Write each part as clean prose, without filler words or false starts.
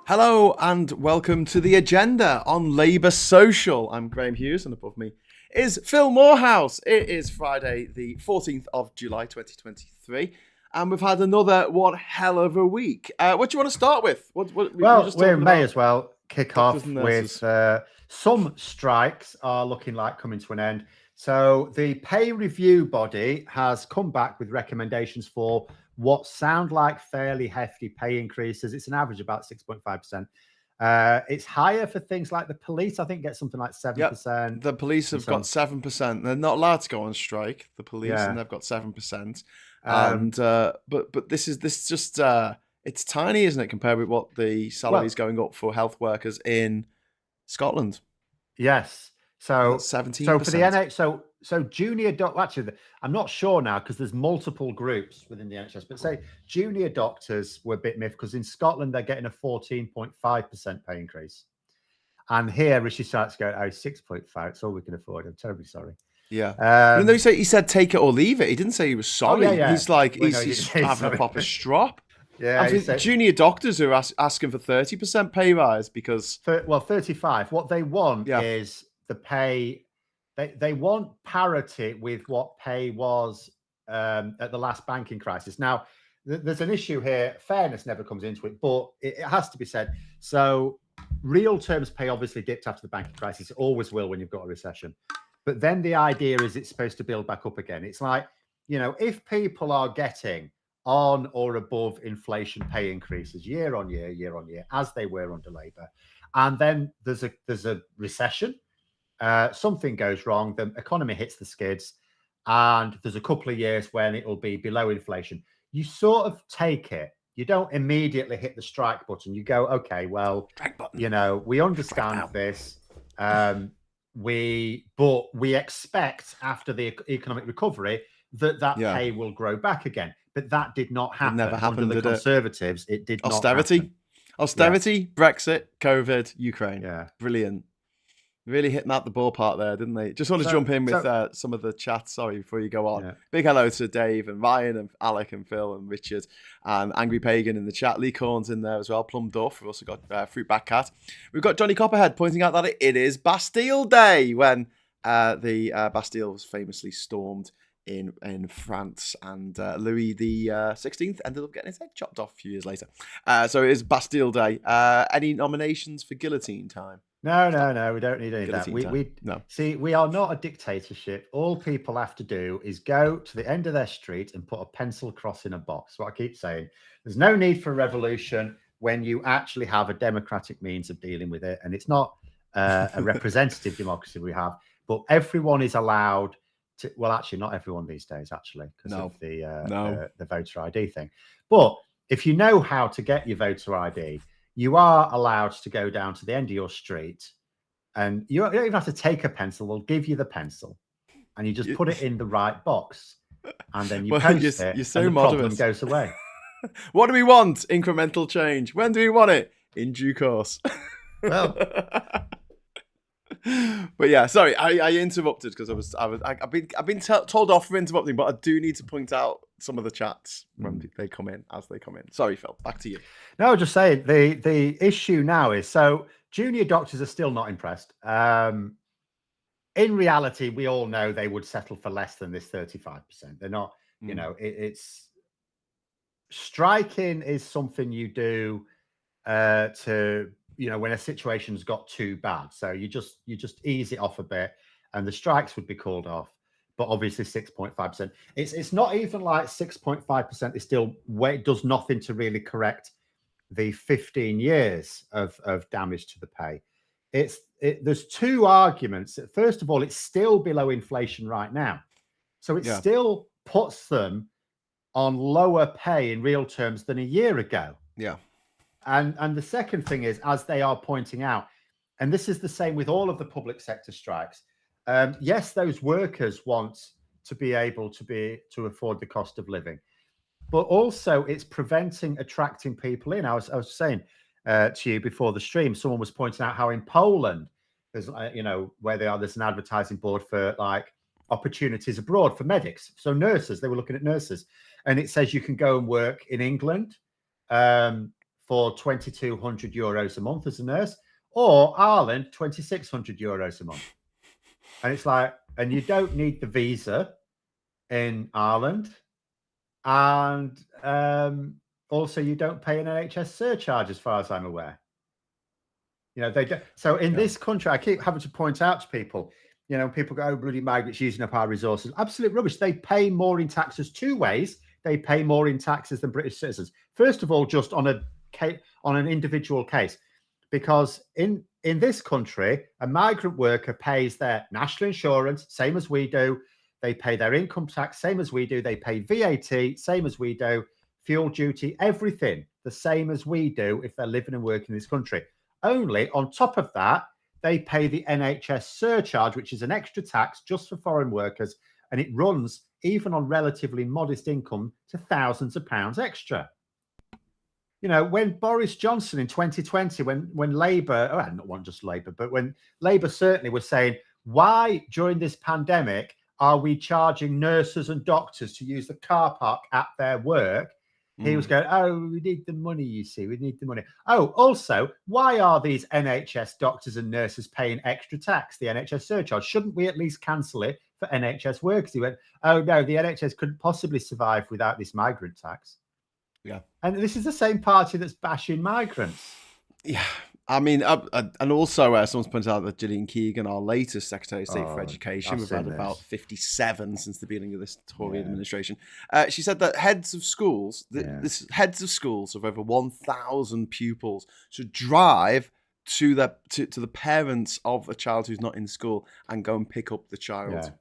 Hello and welcome to The Agenda on Labour Social. I'm Graham Hughes and above me is Phil Moorhouse. It is Friday the 14th of July 2023 and we've had another one hell of a week. What do you want to start with? We may as well kick off with some strikes are looking like coming to an end. So the pay review body has come back with recommendations for what sound like fairly hefty pay increases. It's an average about 6.5%. It's higher for things like the police. I think get something like 7%. Yep. The police have got 7%. They're not allowed to go on strike, the police, and they've got 7%. And but this just it's tiny, isn't it, compared with what the salary is going up for health workers in Scotland? Yes. So 17%. So for the NHS, so junior doctor. Actually, I'm not sure now because there's multiple groups within the NHS. But say junior doctors were a bit miffed because in Scotland they're getting a 14.5% pay increase, and here Rishi Sunak's going, 6.5. It's all we can afford. I'm terribly sorry. Yeah. Even though he said take it or leave it, he didn't say he was sorry. Oh, yeah. He's like he's having a proper strop. Yeah, I think junior doctors are asking for 30% pay rise because 35. What they want is the pay. They want parity with what pay was at the last banking crisis. Now, there's an issue here. Fairness never comes into it, but it has to be said. So real terms pay obviously dipped after the banking crisis. It always will when you've got a recession. But then the idea is it's supposed to build back up again. It's like, if people are getting on or above inflation pay increases year on year, as they were under Labour, and then there's a recession, something goes wrong, the economy hits the skids, and there's a couple of years when it will be below inflation. You sort of take it. You don't immediately hit the strike button. You go, okay, well, we understand this. We expect after the economic recovery that pay will grow back again. But that did not happen. It never happened under the Conservatives. It did Austerity. not happen. Brexit, COVID, Ukraine. Yeah. Brilliant. Really hit them out the ballpark there, didn't they? Just want to jump in with some of the chat. Sorry, before you go on. Yeah. Big hello to Dave and Ryan and Alec and Phil and Richard and Angry Pagan in the chat. Lee Corn's in there as well. Plum Duff. We've also got Fruit Back Cat. We've got Johnny Copperhead pointing out that it is Bastille Day when the Bastille was famously stormed in France, and Louis the 16th ended up getting his head chopped off a few years later. So it is Bastille Day. Any nominations for guillotine time? No, we don't need any of that. See, we are not a dictatorship. All people have to do is go to the end of their street and put a pencil cross in a box. What I keep saying, there's no need for a revolution when you actually have a democratic means of dealing with it, and it's not a representative democracy we have, but everyone is allowed to. Well, actually, not everyone these days, actually, because of the voter ID thing. But if you know how to get your voter ID, you are allowed to go down to the end of your street, and you don't even have to take a pencil. They'll give you the pencil, and you just put it in the right box, and then you post it, you're so and the moderate. problem goes away. What do we want? Incremental change. When do we want it? In due course. Well, but yeah, sorry, I interrupted because I've been told off for interrupting, but I do need to point out some of the chats when they come in, as they come in. Sorry, Phil, back to you. No, just saying the issue now is, so junior doctors are still not impressed. In reality, we all know they would settle for less than this 35%. They're not, it's striking is something you do to, when a situation's got too bad. So you just ease it off a bit, and the strikes would be called off. But obviously 6.5%. It's not even like 6.5% is still where it does nothing to really correct the 15 years of damage to the pay. There's two arguments. First of all, it's still below inflation right now. So it still puts them on lower pay in real terms than a year ago. Yeah. And the second thing is, as they are pointing out, and this is the same with all of the public sector strikes, yes, those workers want to be able to afford the cost of living, but also it's preventing attracting people in. I was saying to you before the stream, someone was pointing out how in Poland, there's where they are, there's an advertising board for like opportunities abroad for medics. So nurses, they were looking at nurses, and it says you can go and work in England for 2,200 euros a month as a nurse, or Ireland, 2,600 euros a month. And it's like, and you don't need the visa in Ireland, and also you don't pay an NHS surcharge, as far as I'm aware. You know, they don't. So in this country, I keep having to point out to people, you know, people go, oh, bloody migrants using up our resources. Absolute rubbish. They pay more in taxes two ways. They pay more in taxes than British citizens. First of all, just on an individual case, because in this country, a migrant worker pays their national insurance, same as we do. They pay their income tax, same as we do. They pay VAT, same as we do. Fuel duty, everything the same as we do if they're living and working in this country. Only on top of that, they pay the NHS surcharge, which is an extra tax just for foreign workers. And it runs, even on relatively modest income, to thousands of pounds extra. You know, when Boris Johnson in 2020, when Labour, not just Labour, but when Labour certainly was saying, why during this pandemic are we charging nurses and doctors to use the car park at their work? He was going, oh, we need the money, you see. We need the money. Oh, also, why are these NHS doctors and nurses paying extra tax, the NHS surcharge? Shouldn't we at least cancel it for NHS workers? He went, oh, no, the NHS couldn't possibly survive without this migrant tax. Yeah. And this is the same party that's bashing migrants. Yeah. I mean, and also someone's pointed out that Gillian Keegan, our latest Secretary of State for Education, we've had about 57 since the beginning of this Tory administration. She said that heads of schools, heads of schools of over 1,000 pupils should drive to the parents of a child who's not in school and go and pick up the child.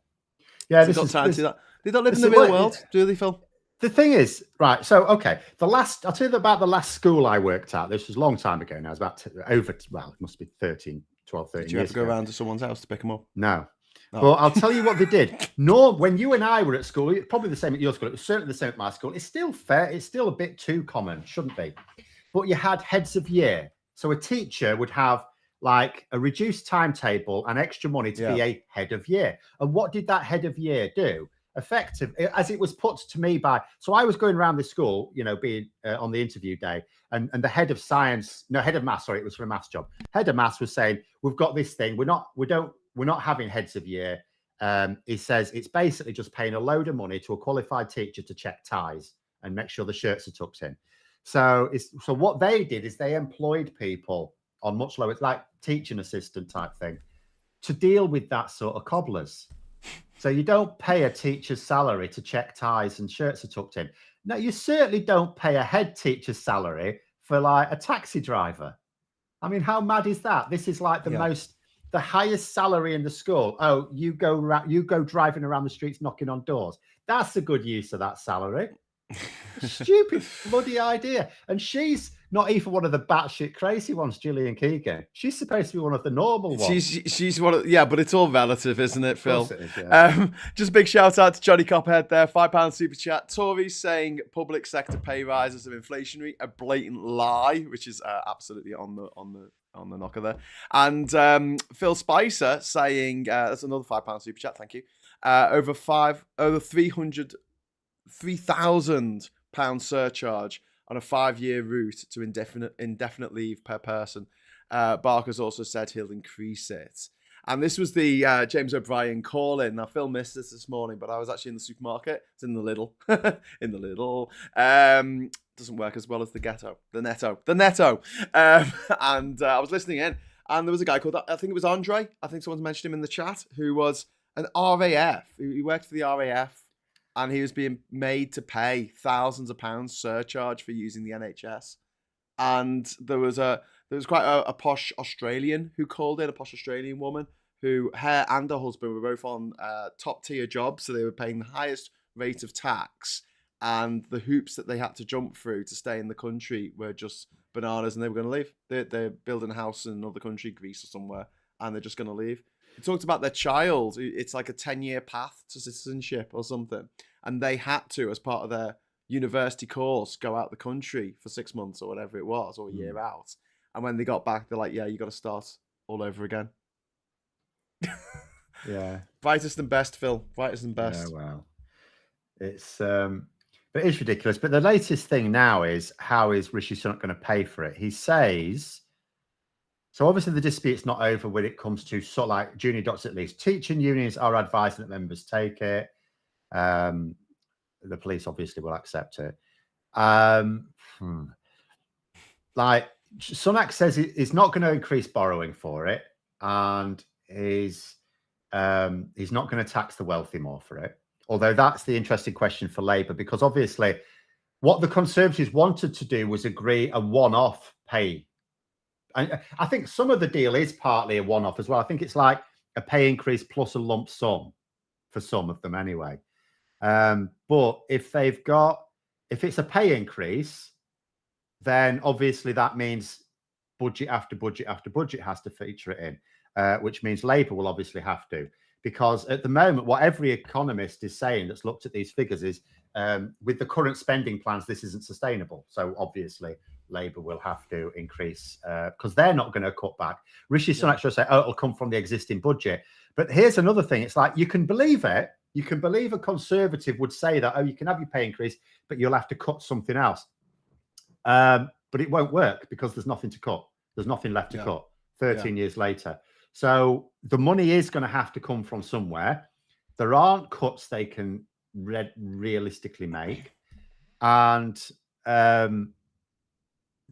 Yeah, so they don't live in the real world, do they, Phil? The thing is, right, so, okay, I'll tell you about the last school I worked at. This was a long time ago now. It was about, it must be 12, 13 Did you years ever go around to someone's house to pick them up? No. Oh. Well, I'll tell you what they did. When you and I were at school, probably the same at your school, it was certainly the same at my school. It's still fair. It's still a bit too common, shouldn't be. But you had heads of year. So a teacher would have like a reduced timetable and extra money to be a head of year. And what did that head of year do? Effective, as it was put to me so I was going around the school, you know, being on the interview day, and the head of maths, sorry, it was for a maths job. Head of maths was saying, we've got this thing, we're not having heads of year. He says it's basically just paying a load of money to a qualified teacher to check ties and make sure the shirts are tucked in. So what they did is they employed people on much lower, like teaching assistant type thing, to deal with that sort of cobblers. So you don't pay a teacher's salary to check ties and shirts are tucked in. No, you certainly don't pay a head teacher's salary for like a taxi driver. I mean, how mad is that? This is like the highest salary in the school. Oh, you go driving around the streets knocking on doors. That's a good use of that salary. Stupid bloody idea. And she's not even one of the batshit crazy ones, Gillian Keegan. She's supposed to be one of the normal ones. She's one of, but it's all relative, isn't it, Phil? It is, just a big shout out to Johnny Cophead there, £5 super chat. Tories saying public sector pay rises are inflationary, a blatant lie, which is absolutely on the knocker there. And Phil Spicer saying that's another £5 super chat. Thank you. Over £3,000 surcharge on a 5-year route to indefinite leave per person. Barker's also said he'll increase it. And this was the James O'Brien call-in. Now, Phil missed this morning, but I was actually in the supermarket. It's in the Lidl. Doesn't work as well as the Netto. And I was listening in, and there was a guy called, I think it was Andre. I think someone's mentioned him in the chat, who was an RAF. He worked for the RAF. And he was being made to pay thousands of pounds surcharge for using the NHS. And there was quite a posh Australian who called in, a posh Australian woman who her and her husband were both on top tier jobs. So they were paying the highest rate of tax. And the hoops that they had to jump through to stay in the country were just bananas, and they were going to leave. They're building a house in another country, Greece or somewhere, and they're just going to leave. He talked about their child. It's like a 10-year path to citizenship or something. And they had to, as part of their university course, go out the country for 6 months or whatever it was, or a year out. And when they got back, they're like, yeah, you got to start all over again. Yeah. Brightest and best, Phil. Brightest and best. Yeah, well, it's but it's ridiculous. But the latest thing now is, how is Rishi Sunak going to pay for it? He says, so obviously the dispute's not over when it comes to sort of like junior doctors at least. Teaching unions are advising that members take it. The police obviously will accept it. Like Sunak says he's not going to increase borrowing for it, and he's not going to tax the wealthy more for it. Although that's the interesting question for Labour, because obviously what the Conservatives wanted to do was agree a one-off pay. I think some of the deal is partly a one-off as well. I think it's like a pay increase plus a lump sum for some of them anyway. But if it's a pay increase, then obviously that means budget after budget after budget has to feature it in, which means Labour will obviously have to. Because at the moment, what every economist is saying that's looked at these figures is, with the current spending plans, this isn't sustainable. So obviously, Labour will have to increase, because they're not going to cut back. Rishi Sunak should say, oh, it'll come from the existing budget. But here's another thing. It's like, you can believe it. You can believe a Conservative would say that, oh, you can have your pay increase, but you'll have to cut something else. But it won't work because there's nothing to cut. There's nothing left to cut 13 years later. So the money is going to have to come from somewhere. There aren't cuts they can realistically make. And the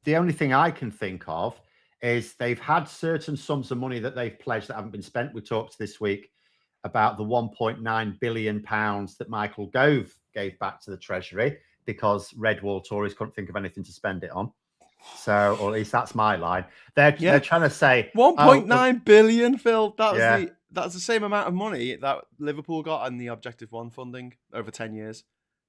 only thing I can think of is they've had certain sums of money that they've pledged that haven't been spent. We talked this week about the £1.9 billion that Michael Gove gave back to the Treasury because Red Wall Tories couldn't think of anything to spend it on. So, or at least that's my line. They're trying to say 1.9 billion, Phil. That's the same amount of money that Liverpool got in the Objective 1 funding over 10 years.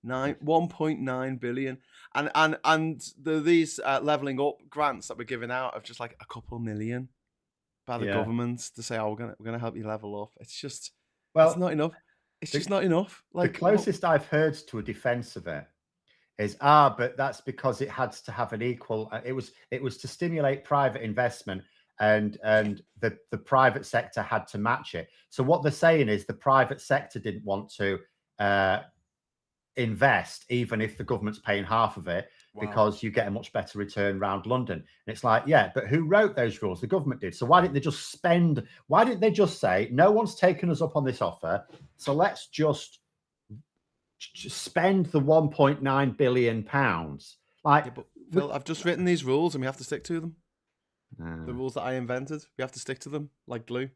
1.9 billion. And these levelling up grants that we're giving out of just like a couple million by the government to say, oh, we're gonna help you level up. It's just, it's not enough. It's just not enough. Like, the closest I've heard to a defence of it is but that's because it had to have an equal. It was to stimulate private investment, and the private sector had to match it. So what they're saying is the private sector didn't want to invest, even if the government's paying half of it, because you get a much better return around London. And it's like, but who wrote those rules? The government did. So why didn't they just spend? Why didn't they just say, no one's taken us up on this offer, so let's just spend the 1.9 billion pounds? Like, but Phil, I've just written these rules and we have to stick to them. The rules that I invented, we have to stick to them like glue.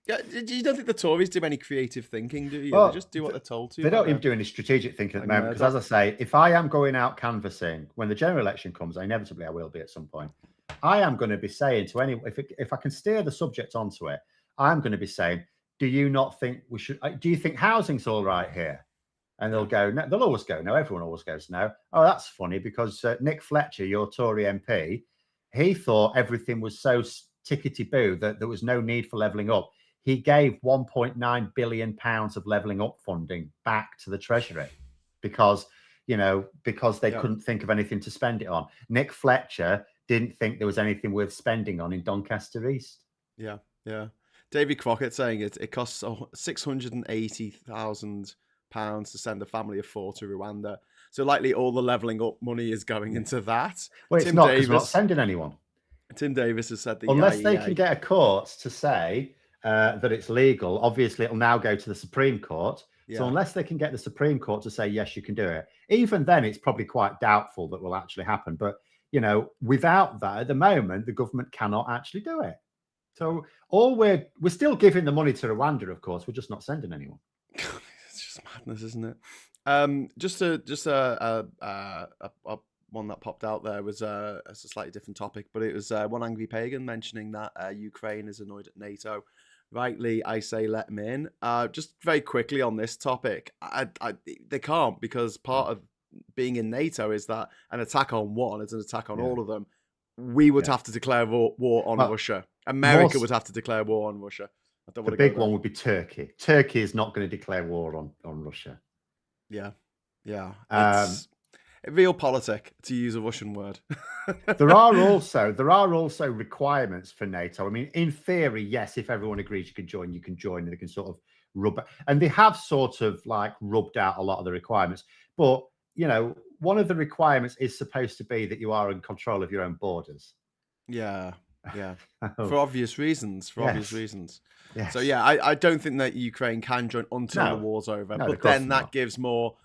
Yeah, you don't think the Tories do any creative thinking, do you? Well, they just do what they're told to. They don't even do any strategic thinking at the moment. Because as I say, if I am going out canvassing when the general election comes, inevitably I will be at some point. I am going to be saying to anyone, if I can steer the subject onto it, I'm going to be saying, do you not think we should? Do you think housing's all right here? And they'll go, no, they'll always go, no, everyone always goes, no. Oh, that's funny, because Nick Fletcher, your Tory MP, he thought everything was so tickety-boo that there was no need for levelling up. He gave £1.9 billion of levelling up funding back to the Treasury because they couldn't think of anything to spend it on. Nick Fletcher didn't think there was anything worth spending on in Doncaster East. Yeah. Davy Crockett saying it costs £680,000 to send a family of 4 to Rwanda. So likely all the levelling up money is going into that. Well, it's not, because we're not sending anyone. Tim Davis has said unless they can get a court to say that it's legal, obviously it'll now go to the Supreme Court. So unless they can get the Supreme Court to say, yes, you can do it, even then it's probably quite doubtful that will actually happen. But, without that, at the moment, the government cannot actually do it. So we're still giving the money to Rwanda, of course. We're just not sending anyone. It's just madness, isn't it? Just one that popped out there was a slightly different topic, but it was one angry pagan mentioning that Ukraine is annoyed at NATO. Rightly, I say let them in. Just very quickly on this topic, they can't, because part of being in NATO is that an attack on one is an attack on all of them. We would have to declare war on Russia. America would have to declare war on Russia. The big one would be Turkey. Turkey is not going to declare war on Russia. Yeah. realpolitik, to use a Russian word. There are also requirements for NATO. I mean, in theory, yes, if everyone agrees you can join, and they can sort of and they have sort of like rubbed out a lot of the requirements. But, you know, one of the requirements is supposed to be that you are in control of your own borders. Yeah. For obvious reasons. Yes. So yeah, I don't think that Ukraine can join until the war's over. But then that gives more.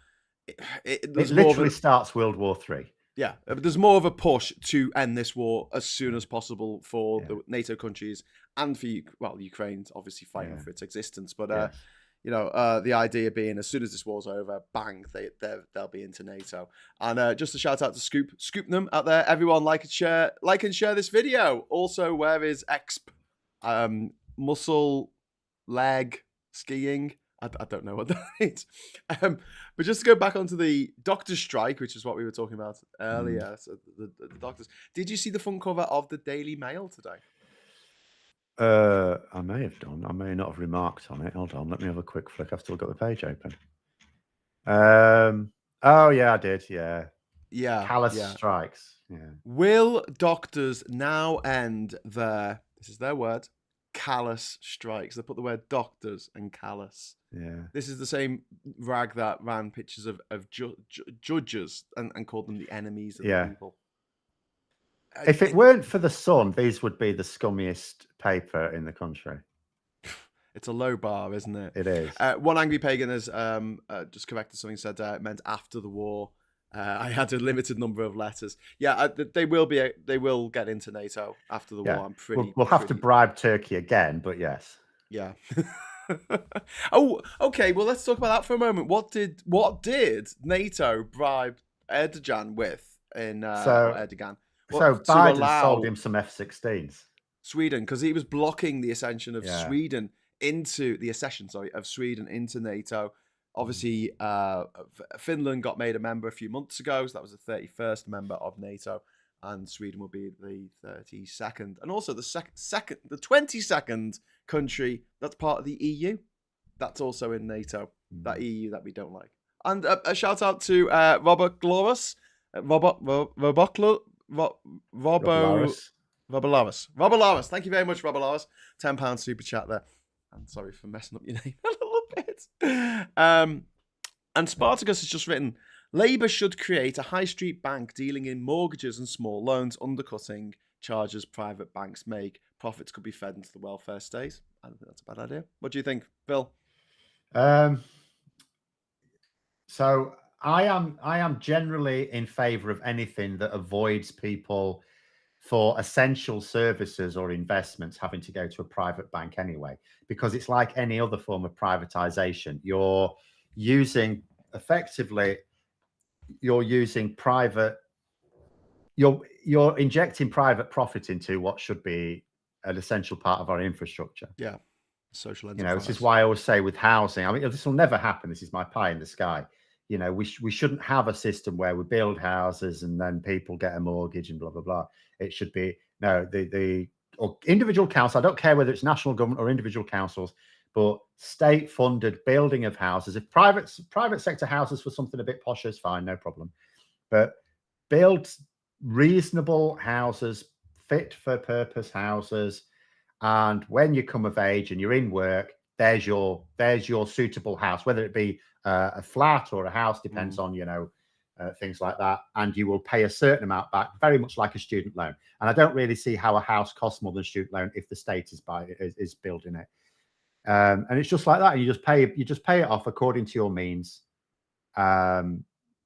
It literally starts World War III. Yeah, but there's more of a push to end this war as soon as possible for the NATO countries and for Ukraine's obviously fighting for its existence. But you know, the idea being as soon as this war's over, bang, they'll be into NATO. And just a shout out to Scoop them out there. Everyone, like and share this video. Also, where is muscle leg skiing? I don't know what that is. But just to go back onto the doctor's strike, which is what we were talking about earlier. So the doctors. Did you see the front cover of the Daily Mail today? I may have done. I may not have remarked on it. Hold on, let me have a quick flick. I've still got the page open. Oh yeah, I did. Yeah. Callous strikes. Yeah. Will doctors now end this is their word, callous strikes? They put the word doctors and callous. Yeah. This is the same rag that ran pictures of judges and called them the enemies of the people. If it weren't for the Sun, these would be the scummiest paper in the country. It's a low bar, isn't it? It is. One angry pagan has just corrected something, said it meant after the war. I had a limited number of letters. Yeah, they will get into NATO after the war. I'm pretty. We'll have to bribe Turkey again, but yes. Yeah. Oh, okay. Well, let's talk about that for a moment. What did NATO bribe Erdogan with Erdogan? So Biden sold him some F-16s. Sweden, because he was blocking the accession of Sweden into NATO. Obviously, Finland got made a member a few months ago, so that was the 31st member of NATO, and Sweden will be the 32nd, and also the 22nd country that's part of the EU. That's also in NATO. That EU that we don't like. And a shout out to Robert Glorious, Robert Lawrence. Thank you very much, Robert Lawrence. £10 super chat there. I'm sorry for messing up your name a little bit. And Spartacus has just written, Labour should create a high street bank dealing in mortgages and small loans, undercutting charges private banks make. Profits could be fed into the welfare state. I don't think that's a bad idea. What do you think, Phil? So I am generally in favour of anything that avoids people for essential services or investments having to go to a private bank anyway, because it's like any other form of privatization. You're using you're injecting private profit into what should be an essential part of our infrastructure. Yeah. Social enterprise. This is why I always say with housing, I mean, this will never happen. This is my pie in the sky. We shouldn't have a system where we build houses and then people get a mortgage and blah, blah, blah. It should be, the individual council, I don't care whether it's national government or individual councils, but state-funded building of houses. If private sector houses for something a bit posh is fine, no problem. But build reasonable houses, fit for purpose houses. And when you come of age and you're in work, there's your suitable house, whether it be a flat or a house, depends on, things like that. And you will pay a certain amount back, very much like a student loan. And I don't really see how a house costs more than a student loan if the state is building it. And it's just like that. And you just pay it off according to your means. And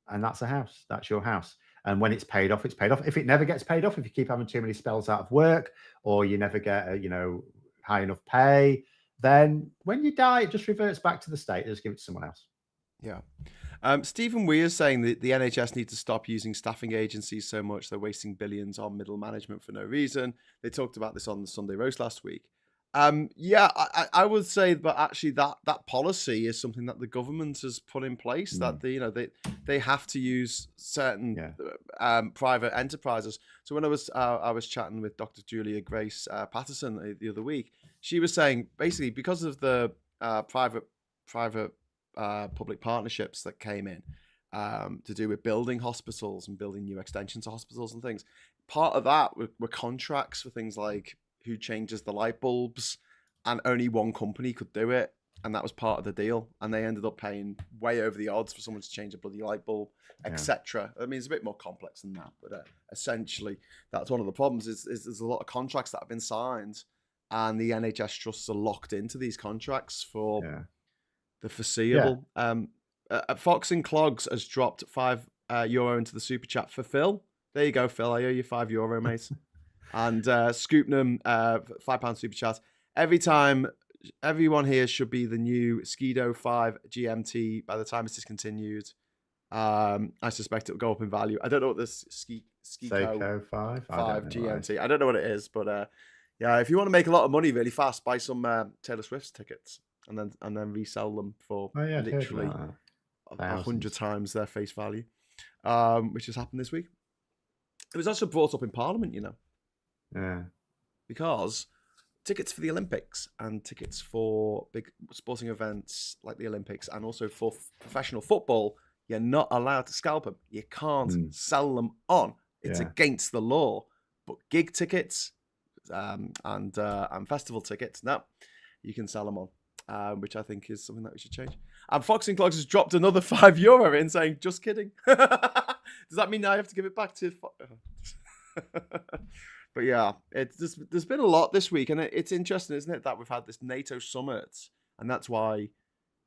that's a house. That's your house. And when it's paid off, it's paid off. If it never gets paid off, if you keep having too many spells out of work, or you never get high enough pay, then when you die, it just reverts back to the state. Just give it to someone else. Yeah. Stephen Weir is saying that the NHS need to stop using staffing agencies so much. They're wasting billions on middle management for no reason. They talked about this on the Sunday Roast last week. I would say, but actually that policy is something that the government has put in place, that they have to use certain private enterprises. So when I was chatting with Dr. Julia Grace Patterson the other week, she was saying basically because of the private public partnerships that came in, to do with building hospitals and building new extensions to hospitals and things. Part of that were contracts for things like who changes the light bulbs, and only one company could do it. And that was part of the deal. And they ended up paying way over the odds for someone to change a bloody light bulb, etc. I mean, it's a bit more complex than that, but essentially, that's one of the problems is there's a lot of contracts that have been signed, and the NHS trusts are locked into these contracts for the foreseeable. Fox and Clogs has dropped €5 into the super chat for Phil. There you go, Phil. I owe you €5, mate. And Scoopnam, £5 super chat. Every time, everyone here should be the new Skido 5 GMT by the time it's discontinued. I suspect it'll go up in value. I don't know what this Seiko 5 GMT. I don't know what it is, but if you want to make a lot of money really fast, buy some Taylor Swift tickets and then resell them for literally 100 times their face value, which has happened this week. It was also brought up in Parliament, you know. Yeah. Because tickets for the Olympics and tickets for big sporting events like the Olympics and also for professional football, you're not allowed to scalp them. You can't sell them on. It's against the law. But gig tickets and festival tickets, no, you can sell them on, which I think is something that we should change. And Fox and Clogs has dropped another €5 in saying, just kidding. Does that mean I have to give it back to... But yeah, there's been a lot this week, and it's interesting, isn't it, that we've had this NATO summit, and that's why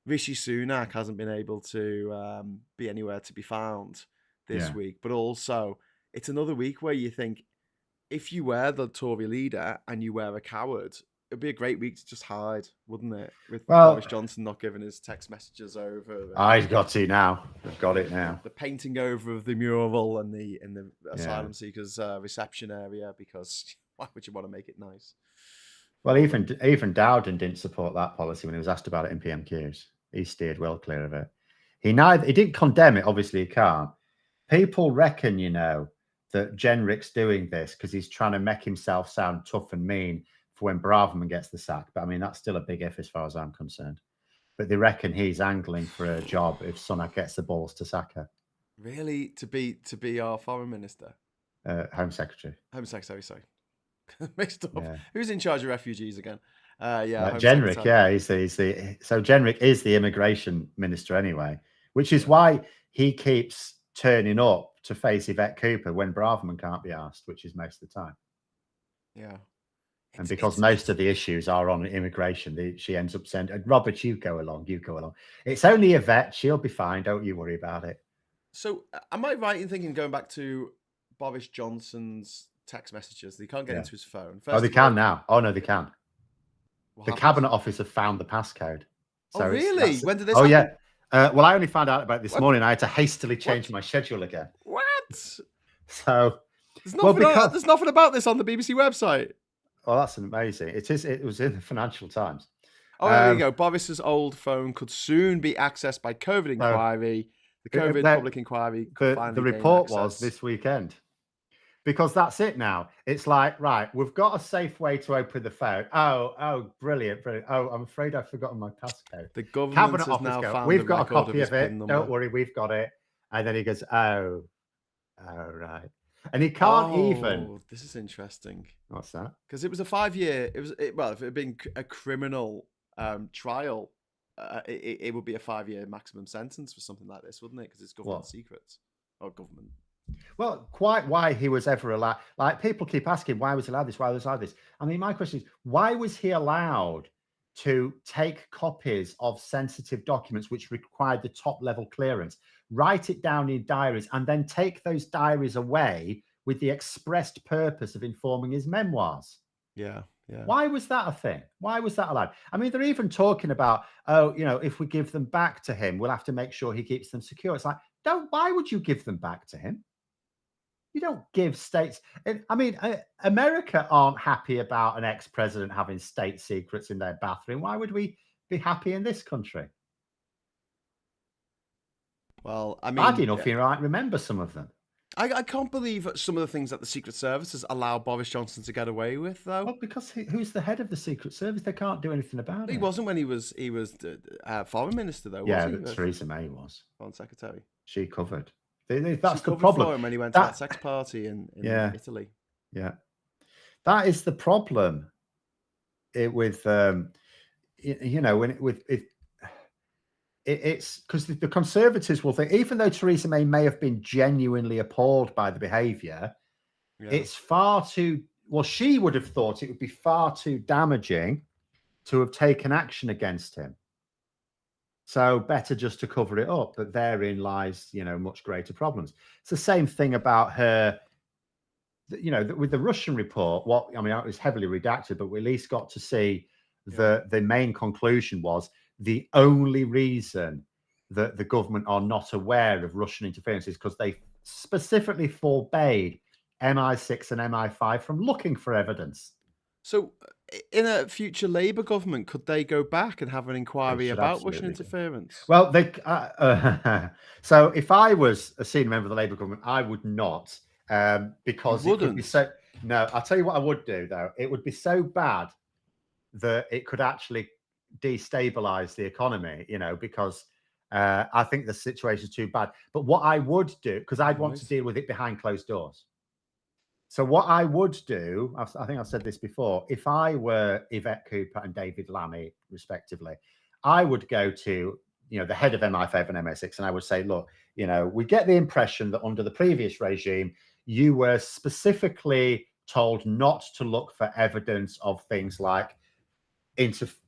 Rishi Sunak hasn't been able to be anywhere to be found this week. But also, it's another week where you think, if you were the Tory leader and you were a coward, it'd be a great week to just hide, wouldn't it? With Boris Johnson not giving his text messages over. I've got it now. I've got it now. The painting over of the mural and the asylum seekers reception area, because why would you want to make it nice? Well, even Dowden didn't support that policy when he was asked about it in PMQs. He steered well clear of it. He didn't condemn it. Obviously, he can't. People reckon, that Jenrick's doing this because he's trying to make himself sound tough and mean for when Braverman gets the sack. But I mean, that's still a big if as far as I'm concerned. But they reckon he's angling for a job if Sunak gets the balls to sack her. Really? To be our foreign minister? Home Secretary. Home Secretary, sorry. Mixed up. Yeah. Who's in charge of refugees again? Jenrick, so Jenrick is the immigration minister anyway, which is why he keeps turning up to face Yvette Cooper when Braverman can't be asked, which is most of the time. Yeah. And because most of the issues are on immigration, she ends up saying, Robert, you go along. It's only Yvette. She'll be fine. Don't you worry about it. So am I right in thinking, going back to Boris Johnson's text messages, they can't get into his phone? They can now. Oh, no, they can. The Cabinet Office have found the passcode. So really? When did this happen? Yeah. Well, I only found out about this morning. I had to hastily change my schedule again. What? So there's nothing about this on the BBC website. Oh, that's amazing. It was in the Financial Times. Oh, there you go. Boris's old phone could soon be accessed by COVID inquiry. The COVID public inquiry. The report was this weekend. Because that's it now. It's like, right, we've got a safe way to open the phone. Oh, brilliant. Oh, I'm afraid I've forgotten my passcode. The government has now found we've got a copy of it. Don't worry, we've got it. And then he goes, oh, right. And he can't even. This is interesting. What's that? Because it was a 5-year. If it had been a criminal trial, it would be a 5-year maximum sentence for something like this, wouldn't it? Because it's government secrets or government. Well, quite why he was ever allowed. Like, people keep asking, why was he allowed this? Why was he allowed this? I mean, my question is, why was he allowed to take copies of sensitive documents which required the top level clearance, write it down in diaries, and then take those diaries away with the expressed purpose of informing his memoirs? Yeah. Why was that a thing? Why was that allowed? I mean, they're even talking about, if we give them back to him, we'll have to make sure he keeps them secure. It's like, why would you give them back to him? You don't give states. I mean, America aren't happy about an ex-president having state secrets in their bathroom. Why would we be happy in this country? Well, I mean, bad enough you might remember some of them. I can't believe some of the things that the Secret Services allow Boris Johnson to get away with, though. Well, because who's the head of the Secret Service? They can't do anything about it. He wasn't when he was foreign minister, though, yeah, was he? But Theresa May was. Foreign secretary. She covered. That's the problem. For him when he went to that sex party in Italy. Yeah, that is the problem. With it's because the Conservatives will think, even though Theresa May have been genuinely appalled by the behaviour, it's far too. Well, she would have thought it would be far too damaging to have taken action against him. So better just to cover it up. But therein lies, much greater problems. It's the same thing about her. With the Russian report. It was heavily redacted, but we at least got to see the main conclusion was the only reason that the government are not aware of Russian interference is because they specifically forbade MI6 and MI5 from looking for evidence. So in a future Labour government, could they go back and have an inquiry about Russian interference? Well, so if I was a senior member of the Labour government, I would not, because it could be so. No, I'll tell you what I would do, though. It would be so bad that it could actually destabilize the economy, because I think the situation is too bad. But what I would do, because I'd want to deal with it behind closed doors. So what I would do, I think I've said this before, if I were Yvette Cooper and David Lammy, respectively, I would go to, the head of MI5 and MI6, and I would say, look, we get the impression that under the previous regime, you were specifically told not to look for evidence of things like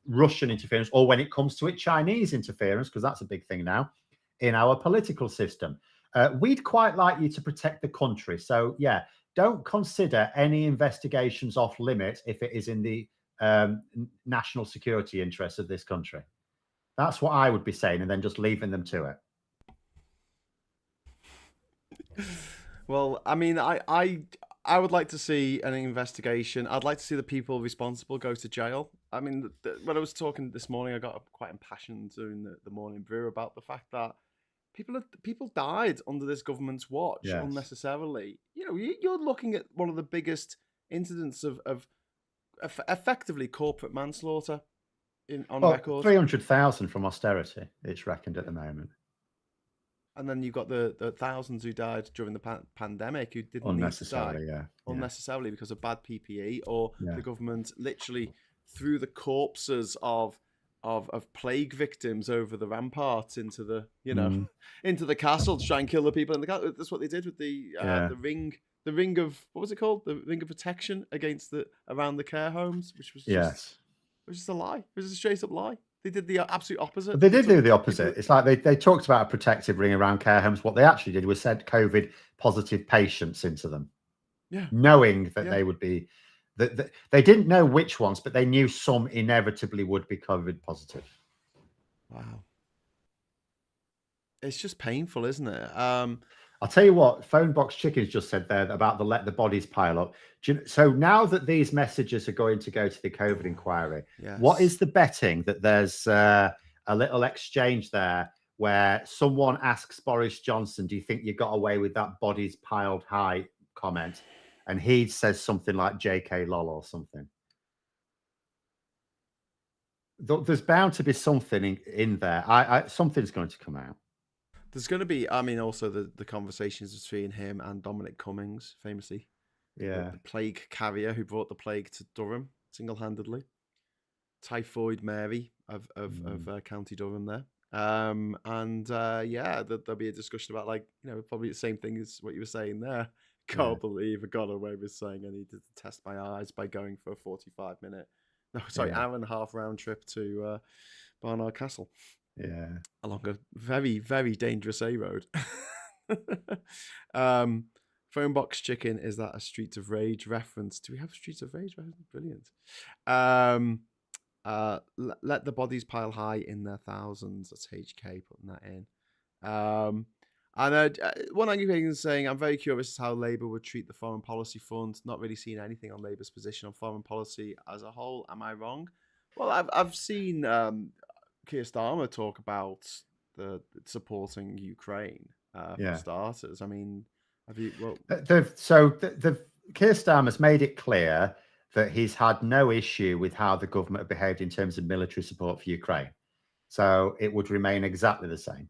Russian interference, or when it comes to it, Chinese interference, because that's a big thing now in our political system. We'd quite like you to protect the country. So, don't consider any investigations off limit if it is in the national security interests of this country. That's what I would be saying, and then just leaving them to it. Well, I mean, I would like to see an investigation. I'd like to see the people responsible go to jail. I mean, when I was talking this morning, I got quite impassioned during the morning brew about the fact that people died under this government's watch unnecessarily. You're looking at one of the biggest incidents of effectively corporate manslaughter on record. 300,000 from austerity, it's reckoned at the moment. And then you've got the thousands who died during the pandemic who didn't need to die unnecessarily because of bad PPE, or the government literally threw the corpses of plague victims over the ramparts into the into the castle to try and kill the people in the castle. That's what they did with the ring of, what was it called? The ring of protection around the care homes, which was just a lie. It was a straight up lie. They did the absolute opposite. They did do the opposite. It's like they talked about a protective ring around care homes. What they actually did was send COVID positive patients into them, knowing that they would be. That they didn't know which ones, but they knew some inevitably would be COVID positive. Wow, it's just painful, isn't it? I'll tell you what, Phone Box Chickens just said there about let the bodies pile up. So now that these messages are going to go to the COVID inquiry, what is the betting that there's a little exchange there where someone asks Boris Johnson, do you think you got away with that bodies piled high comment? And he says something like JK lol or something. There's bound to be something in there. Something's going to come out. There's going to be, I mean, also the conversations between him and Dominic Cummings, famously. The plague carrier who brought the plague to Durham single-handedly. Typhoid Mary of County Durham there. There'll be a discussion about, probably the same thing as what you were saying there. Can't believe I got away with saying I needed to test my eyes by going for a 45-minute, hour and a half round trip to Barnard Castle. Yeah. Along a very, very dangerous A road. Phone Box Chicken, is that a Streets of Rage reference? Do we have Streets of Rage reference? Brilliant. Let the bodies pile high in their thousands. That's HK putting that in. And one angry pagan is saying, I'm very curious as how Labour would treat the Foreign Policy Fund. Not really seen anything on Labour's position on foreign policy as a whole. Am I wrong? Well, I've seen Keir Starmer talk about the supporting Ukraine for starters. I mean, Have you? Well, the Keir Starmer's made it clear that he's had no issue with how the government have behaved in terms of military support for Ukraine. So it would remain exactly the same,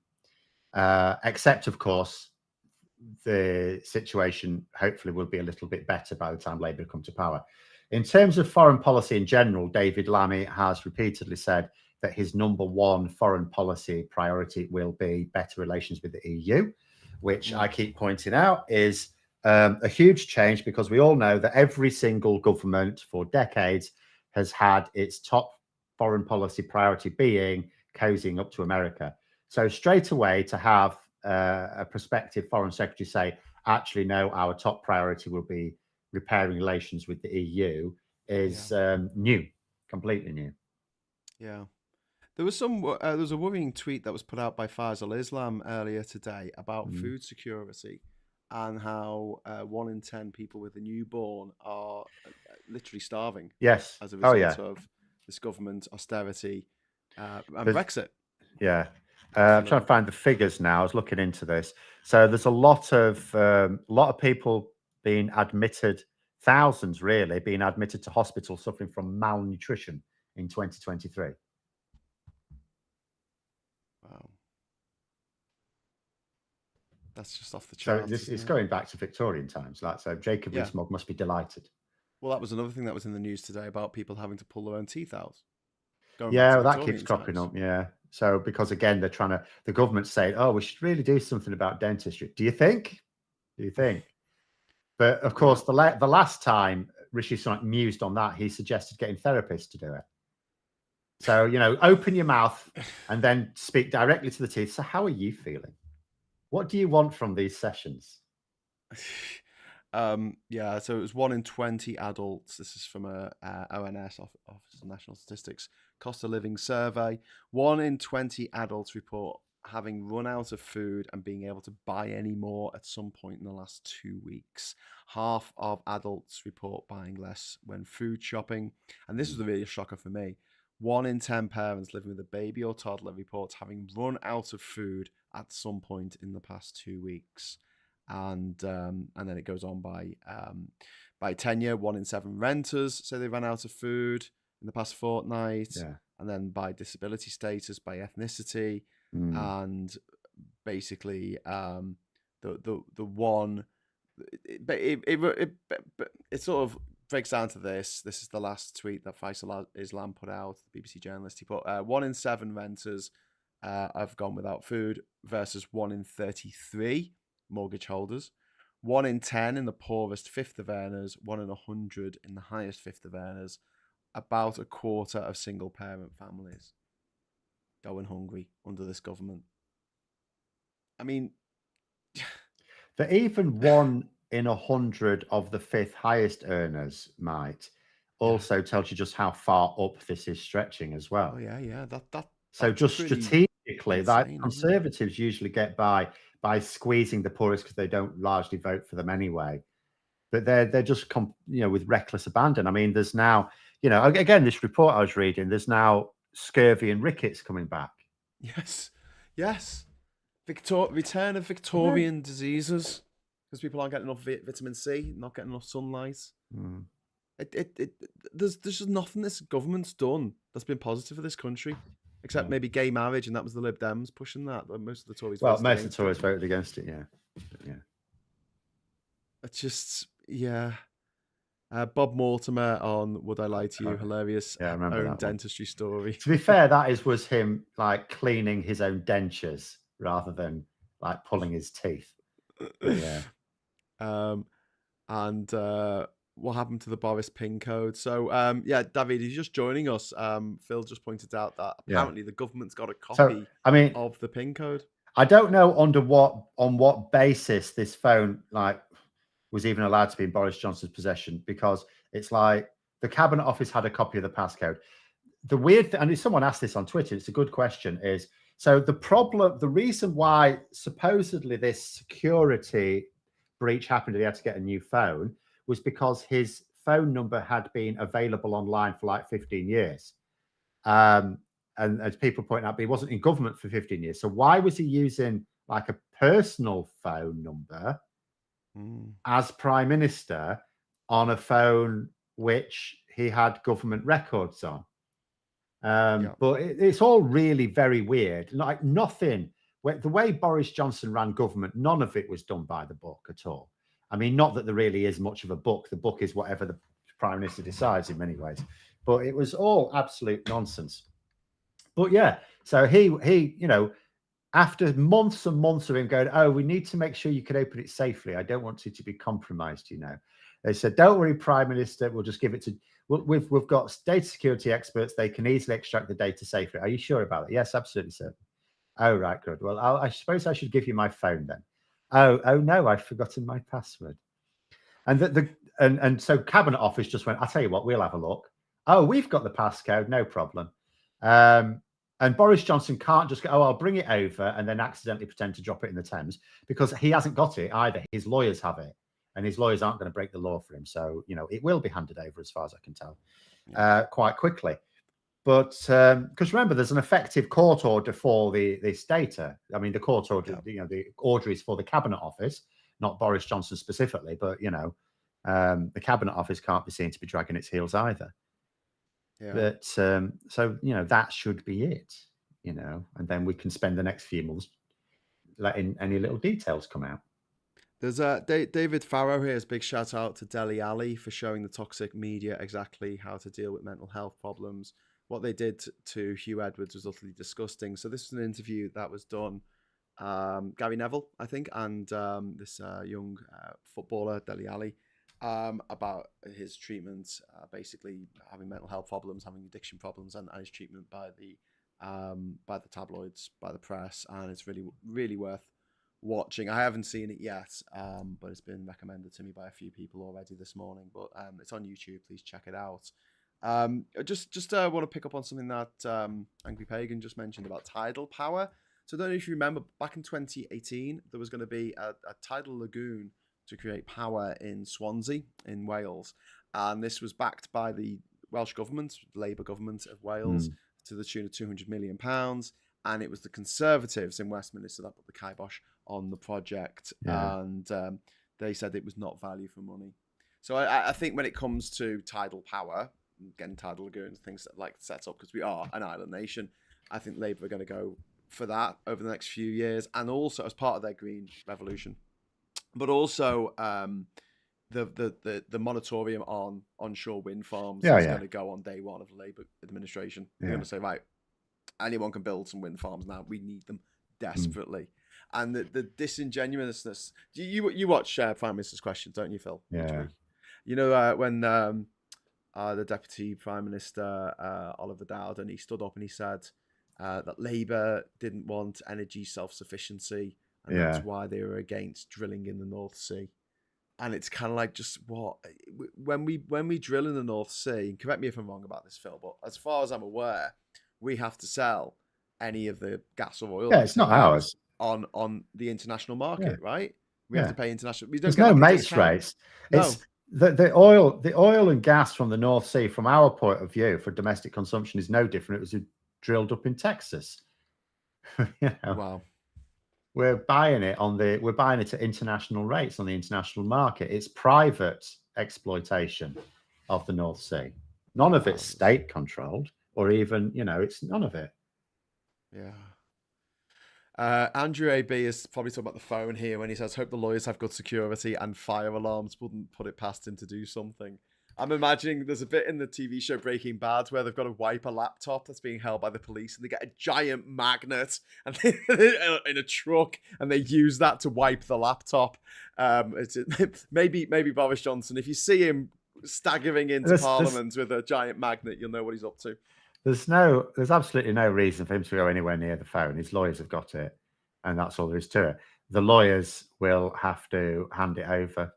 except, of course, the situation hopefully will be a little bit better by the time Labour come to power. In terms of foreign policy in general, David Lammy has repeatedly said that his number one foreign policy priority will be better relations with the EU, which I keep pointing out is a huge change, because we all know that every single government for decades has had its top foreign policy priority being cozying up to America. So straight away to have a prospective foreign secretary say, actually, no, our top priority will be repairing relations with the EU is new, completely new. Yeah. There was there was a worrying tweet that was put out by Faisal Islam earlier today about food security and how 1 in 10 people with a newborn are literally starving. Yes. As a result of this government austerity and Brexit. Yeah. I'm trying to find the figures now. I was looking into this. So there's a lot of people being admitted, thousands really, being admitted to hospital suffering from malnutrition in 2023. Wow. That's just off the charts. So it's going back to Victorian times. So Jacob Rees-Mogg must be delighted. Well, that was another thing that was in the news today about people having to pull their own teeth out. That keeps cropping up. Yeah. So because again, the government's saying, oh, we should really do something about dentistry. Do you think? But of course, the last time Rishi Sunak mused on that, he suggested getting therapists to do it. So, open your mouth and then speak directly to the teeth. So how are you feeling? What do you want from these sessions? So it was 1 in 20 adults. This is from a ONS, Office of National Statistics, cost of living survey. 1 in 20 adults report having run out of food and being able to buy any more at some point in the last 2 weeks. Half of adults report buying less when food shopping. And this is the real shocker for me. 1 in 10 parents living with a baby or toddler reports having run out of food at some point in the past 2 weeks. And then it goes on by tenure. 1 in 7 renters say they ran out of food in the past fortnight. And then by disability status, by ethnicity, and basically the one. It sort of breaks down to this. This is the last tweet that Faisal Islam put out, the BBC journalist. He put 1 in 7 renters have gone without food versus 1 in 33 mortgage holders, 1 in 10 in the poorest fifth of earners, 1 in 100 in the highest fifth of earners. About a quarter of single parent families going hungry under this government. I mean, but even 1 in 100 of the fifth highest earners might also tells you just how far up this is stretching as well. Oh yeah. So just strategically, that Conservatives usually get by squeezing the poorest because they don't largely vote for them anyway. But they're just with reckless abandon. I mean, there's now, again, this report I was reading, there's now scurvy and rickets coming back. Yes. Return of Victorian diseases because people aren't getting enough vitamin C, not getting enough sunlight. There's just nothing this government's done that's been positive for this country. Except maybe gay marriage, and that was the Lib Dems pushing that. Most of the Tories. Well, most of the Tories voted against it. Yeah. It's just Bob Mortimer on "Would I Lie to You?" Hilarious. Yeah, I remember own dentistry story. To be fair, that was him like cleaning his own dentures rather than like pulling his teeth. But, what happened to the Boris PIN code? So, David, he's just joining us. Phil just pointed out that apparently the government's got a copy of the PIN code. I don't know on what basis this phone was even allowed to be in Boris Johnson's possession, because it's like the Cabinet Office had a copy of the passcode. The weird thing, and someone asked this on Twitter, it's a good question, is so the reason why supposedly this security breach happened, he had to get a new phone, was because his phone number had been available online for like 15 years. And as people point out, he wasn't in government for 15 years. So why was he using like a personal phone number as Prime Minister on a phone which he had government records on. But it's all really very weird. Like nothing, the way Boris Johnson ran government, none of it was done by the book at all. I mean, not that there really is much of a book. The book is whatever the Prime Minister decides in many ways. But it was all absolute nonsense. But yeah, so he, after months and months of him going, oh, we need to make sure you can open it safely. I don't want it to be compromised, They said, don't worry, Prime Minister, we'll just give it to, we've got data security experts. They can easily extract the data safely. Are you sure about it? Yes, absolutely, sir. Oh, right, good. Well, I suppose I should give you my phone then. Oh no, I've forgotten my password. And and so Cabinet Office just went, I'll tell you what, we'll have a look. Oh, we've got the passcode, no problem. And Boris Johnson can't just go, oh, I'll bring it over and then accidentally pretend to drop it in the Thames, because he hasn't got it either. His lawyers have it, and his lawyers aren't going to break the law for him. So, it will be handed over as far as I can tell, quite quickly. But because remember, there's an effective court order for this data. I mean, the court order, the order is for the Cabinet Office, not Boris Johnson specifically, but, the Cabinet Office can't be seen to be dragging its heels either. But so that should be it, and then we can spend the next few months letting any little details come out. There's David Farrow here. Big shout out to Deli Ali for showing the toxic media exactly how to deal with mental health problems. What they did to Hugh Edwards was utterly disgusting. So this was an interview that was done, Gary Neville, I think, and this young footballer Deli Ali. About his treatment, basically having mental health problems, having addiction problems, and his treatment by the tabloids, by the press, and it's really, really worth watching. I haven't seen it yet, but it's been recommended to me by a few people already this morning. But it's on YouTube. Please check it out. Just want to pick up on something that Angry Pagan just mentioned about tidal power. So I don't know if you remember, back in 2018, there was going to be a tidal lagoon to create power in Swansea in Wales, and this was backed by the Welsh government, Labour government of Wales, to the tune of £200 million, and it was the Conservatives in Westminster that put the kibosh on the project, and they said it was not value for money. So I think when it comes to tidal power, getting tidal lagoons, things that like set up, because we are an island nation, I think Labour are going to go for that over the next few years, and also as part of their green revolution. But also the moratorium on onshore wind farms is going to go on day one of the Labour administration. They're going to say, right, anyone can build some wind farms now. We need them desperately. And the disingenuousness. You watch Prime Minister's Questions, don't you, Phil? Yeah. When the Deputy Prime Minister, Oliver Dowden, he stood up and he said that Labour didn't want energy self-sufficiency, and that's why they were against drilling in the North Sea. And it's kind of like, just what, when we drill in the North Sea, and correct me if I'm wrong about this, Phil, but as far as I'm aware, we have to sell any of the gas or oil. Yeah, it's not ours. On the international market, right? We have to pay international. There's no mates race. No. It's the oil and gas from the North Sea, from our point of view, for domestic consumption, is no different. It was drilled up in Texas. Wow. We're buying it at international rates on the international market. It's private exploitation of the North Sea. None of it's state controlled, or even, it's none of it. Yeah. Andrew AB is probably talking about the phone here when he says, hope the lawyers have good security and fire alarms wouldn't put it past him to do something. I'm imagining there's a bit in the TV show Breaking Bad where they've got to wipe a laptop that's being held by the police, and they get a giant magnet and in a truck, and they use that to wipe the laptop. Maybe Boris Johnson, if you see him staggering into Parliament with a giant magnet, you'll know what he's up to. There's absolutely no reason for him to go anywhere near the phone. His lawyers have got it, and that's all there is to it. The lawyers will have to hand it over.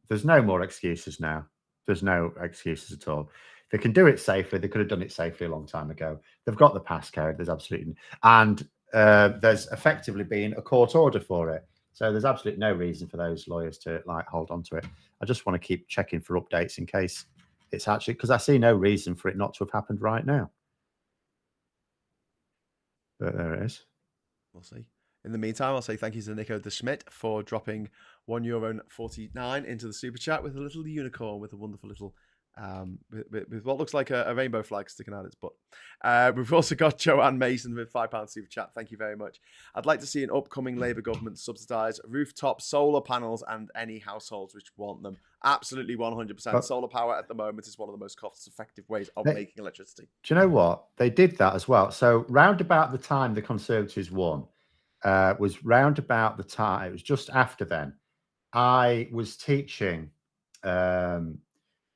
There's no more excuses now. There's no excuses at all. They can do it safely. They could have done it safely a long time ago. They've got the passcode. There's absolutely, and there's effectively been a court order for it. So there's absolutely no reason for those lawyers to hold on to it. I just want to keep checking for updates in case it's actually, because I see no reason for it not to have happened right now. But there it is. We'll see. In the meantime, I'll say thank you to Nico de Schmidt for dropping €1.49 into the super chat with a little unicorn with a wonderful little with what looks like a rainbow flag sticking out its butt. We've also got Joanne Mason with £5 super chat. Thank you very much. I'd like to see an upcoming Labour government subsidise rooftop solar panels and any households which want them. Absolutely 100%. Solar power at the moment is one of the most cost-effective ways of making electricity. Do you know what? They did that as well. So round about the time the Conservatives won, was round about the time, it was just after then, I was teaching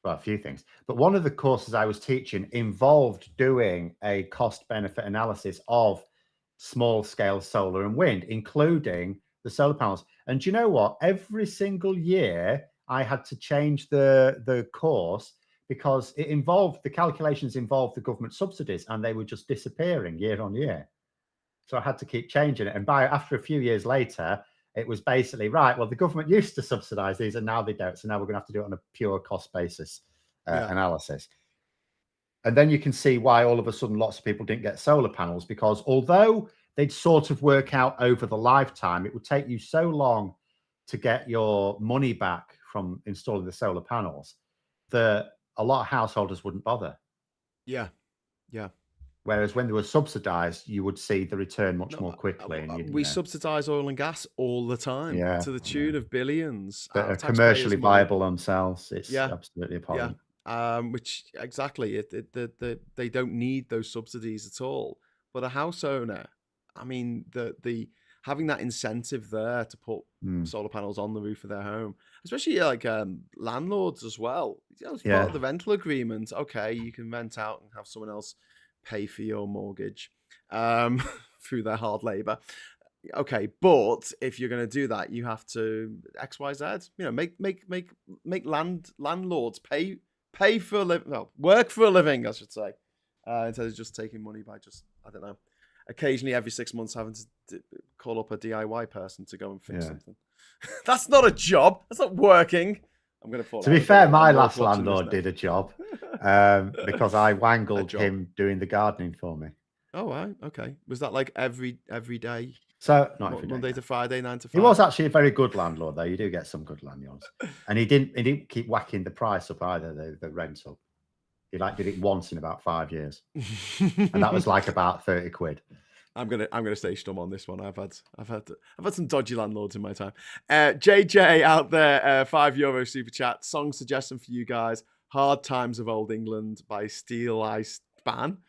well, a few things, but one of the courses I was teaching involved doing a cost benefit analysis of small scale solar and wind, including the solar panels. And do you know what? Every single year I had to change the course because it involved, the calculations involved the government subsidies, and they were just disappearing year on year. So I had to keep changing it. And after a few years later, it was basically, right, well, the government used to subsidize these and now they don't. So now we're going to have to do it on a pure cost basis analysis. And then you can see why all of a sudden lots of people didn't get solar panels, because although they'd sort of work out over the lifetime, it would take you so long to get your money back from installing the solar panels that a lot of householders wouldn't bother. Yeah. Yeah. Whereas when they were subsidized, you would see the return much more quickly. We subsidize oil and gas all the time to the tune of billions. That are commercially viable themselves. It's absolutely appalling. Which exactly, they don't need those subsidies at all. But a house owner, I mean, the having that incentive there to put solar panels on the roof of their home, especially like landlords as well. As part of the rental agreement, okay, you can rent out and have someone else pay for your mortgage through their hard labor. Okay, but if you're going to do that, you have to XYZ. You know, make landlords pay for a living. No, work for a living, I should say, instead of just taking money by just, I don't know, occasionally every 6 months having to call up a DIY person to go and fix something. That's not a job. That's not working. I'm going to fall. To be fair, my last landlord did a job because I wangled him doing the gardening for me. Oh, right. Okay. Was that like every day? So not every day. Monday to Friday, 9 to 5. He was actually a very good landlord, though. You do get some good landlords, and he didn't keep whacking the price up either. The rental, he did it once in about 5 years, and that was like about 30 quid. I'm gonna stay stum on this one. I've had some dodgy landlords in my time. JJ out there, €5 super chat. Song suggestion for you guys: "Hard Times of Old England" by Steel Ice Ban.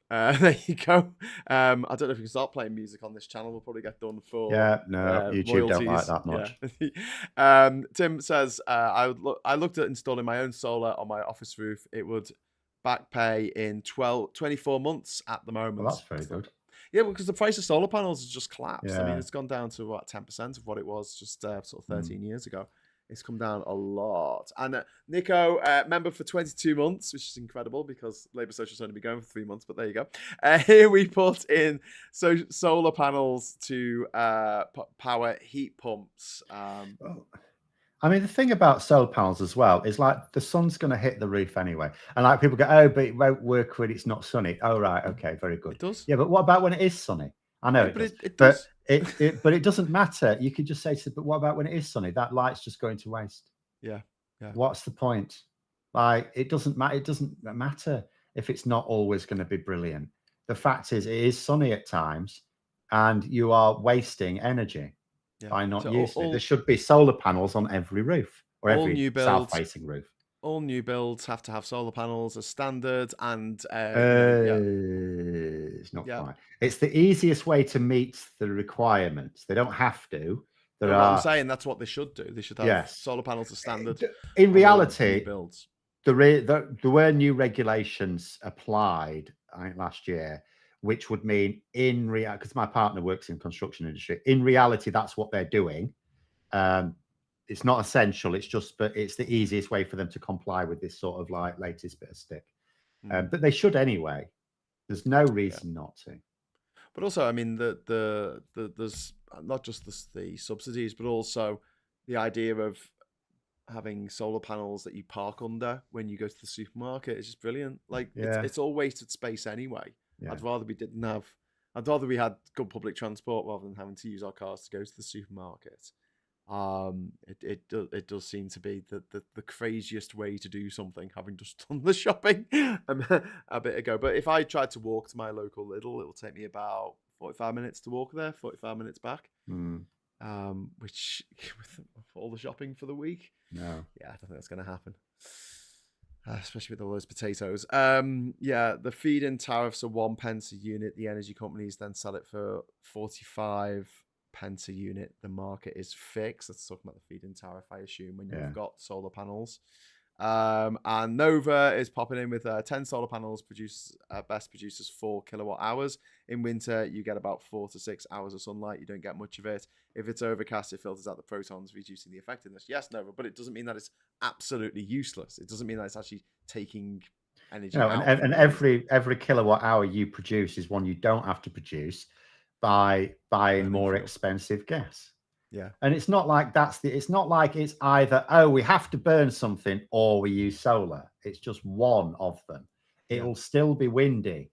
There you go. I don't know if we can start playing music on this channel. We'll probably get done for YouTube royalties. Don't like that much. Yeah. Tim says, I looked at installing my own solar on my office roof. It would back pay in 24 months at the moment. Well, that's very good. Yeah, because the price of solar panels has just collapsed. I mean, it's gone down to what, 10% of what it was just sort of 13 years ago. It's come down a lot. And Nico, member for 22 months, which is incredible because Labour Social's only been going for 3 months, but there you go. Here we put in solar panels to power heat pumps. I mean, the thing about solar panels as well is like the sun's going to hit the roof anyway. And like people go, oh, but it won't work when it's not sunny. Oh, right. Okay. Very good. It does. Yeah. But what about when it is sunny? I know it does. It does. But it doesn't matter. You could just say, but what about when it is sunny? That light's just going to waste. Yeah. Yeah. What's the point? Like, it doesn't matter. It doesn't matter if it's not always going to be brilliant. The fact is, it is sunny at times and you are wasting energy. By not using it. There should be solar panels on every roof or every south-facing roof. All new builds have to have solar panels as standard, and it's not quite. It's the easiest way to meet the requirements. They don't have to. I'm saying that's what they should do. They should have solar panels as standard. In reality, builds. There were new regulations applied, I think, last year, which would mean in reality, because my partner works in construction industry, in reality, that's what they're doing. It's not essential. It's just, but it's the easiest way for them to comply with this sort of like latest bit of stick. But they should anyway. There's no reason not to. But also, I mean, there's not just the subsidies, but also the idea of having solar panels that you park under when you go to the supermarket is just brilliant. Like it's all wasted space anyway. I'd rather we didn't have I'd rather we had good public transport rather than having to use our cars to go to the supermarket. It does seem to be the craziest way to do something, having just done the shopping a bit ago. But if I tried to walk to my local Lidl, it'll take me about 45 minutes to walk there, 45 minutes back. Which with all the shopping for the week, yeah, I don't think that's going to happen. Especially with all those potatoes. The feed-in tariffs are 1 pence a unit. The energy companies then sell it for 45 pence a unit. The market is fixed. Let's talk about the feed-in tariff, I assume, when you've got solar panels. And Nova is popping in with 10 solar panels, produces 4 kilowatt hours. In winter, you get about 4 to 6 hours of sunlight. You don't get much of it. If it's overcast, it filters out the protons, reducing the effectiveness. Yes, Nova, but it doesn't mean that it's absolutely useless. It doesn't mean that it's actually taking energy out. And every kilowatt hour you produce is one you don't have to produce by buying more expensive gas. Yeah. And it's not like it's not like it's either, oh, we have to burn something or we use solar. It's just one of them. It will still be windy.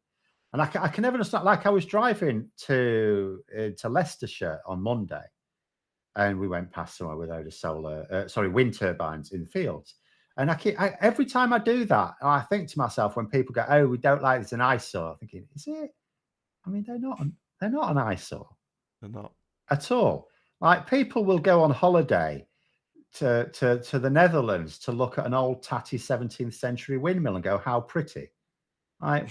And I can never understand, like I was driving to Leicestershire on Monday and we went past somewhere with a load of wind turbines in the fields. And every time I do that, I think to myself, when people go, oh, we don't like it's an eyesore, I'm thinking, is it? I mean, they're not an eyesore. They're not. At all. Like, people will go on holiday to the Netherlands to look at an old tatty 17th century windmill and go, how pretty. Like,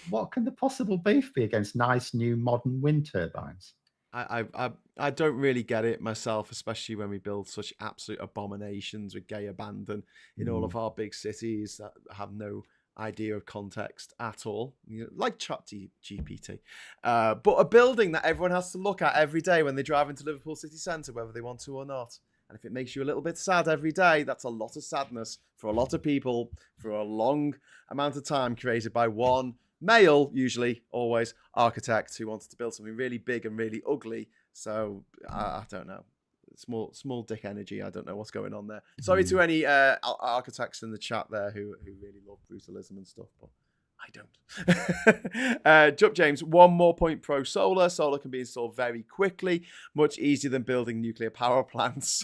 what can the possible beef be against nice new modern wind turbines? I don't really get it myself, especially when we build such absolute abominations with gay abandon in all of our big cities that have no idea of context at all, like ChatGPT, but a building that everyone has to look at every day when they drive into Liverpool city centre, whether they want to or not. And if it makes you a little bit sad every day, that's a lot of sadness for a lot of people for a long amount of time, created by one male, usually, always, architect who wanted to build something really big and really ugly. So I don't know. Small dick energy. I don't know what's going on there. Sorry to any architects in the chat there who really love brutalism and stuff, but I don't. Jup James, one more point pro solar. Solar can be installed very quickly, much easier than building nuclear power plants.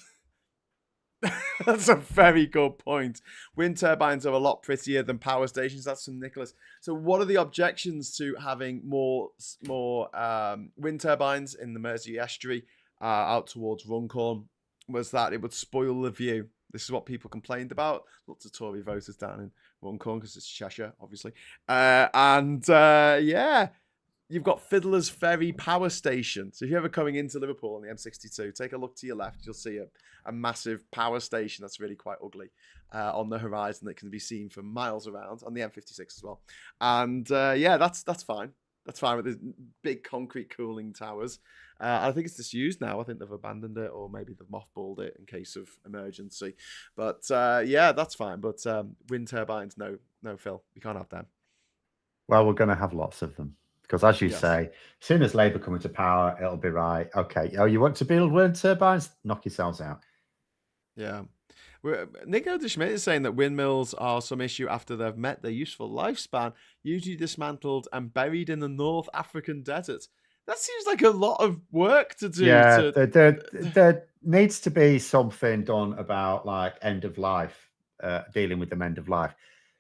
That's a very good point. Wind turbines are a lot prettier than power stations. That's from Nicholas. So what are the objections to having more wind turbines in the Mersey estuary out towards Runcorn? Was that it would spoil the view. This is what people complained about. Lots of Tory voters down in Runcorn because it's Cheshire, obviously. You've got Fiddler's Ferry Power Station. So if you're ever coming into Liverpool on the M62, take a look to your left. You'll see a massive power station that's really quite ugly on the horizon that can be seen for miles around, on the M56 as well. And that's fine. That's fine with the big concrete cooling towers. I think it's disused now. I think they've abandoned it, or maybe they've mothballed it in case of emergency. But that's fine. But wind turbines, no, Phil, we can't have them. Well, we're going to have lots of them. Because as you say, as soon as Labour come into power, it'll be right. Okay, you want to build wind turbines? Knock yourselves out. Yeah. Nico de Schmidt is saying that windmills are some issue after they've met their useful lifespan, usually dismantled and buried in the North African desert. That seems like a lot of work to do. Yeah, there needs to be something done about like end of life, dealing with them end of life.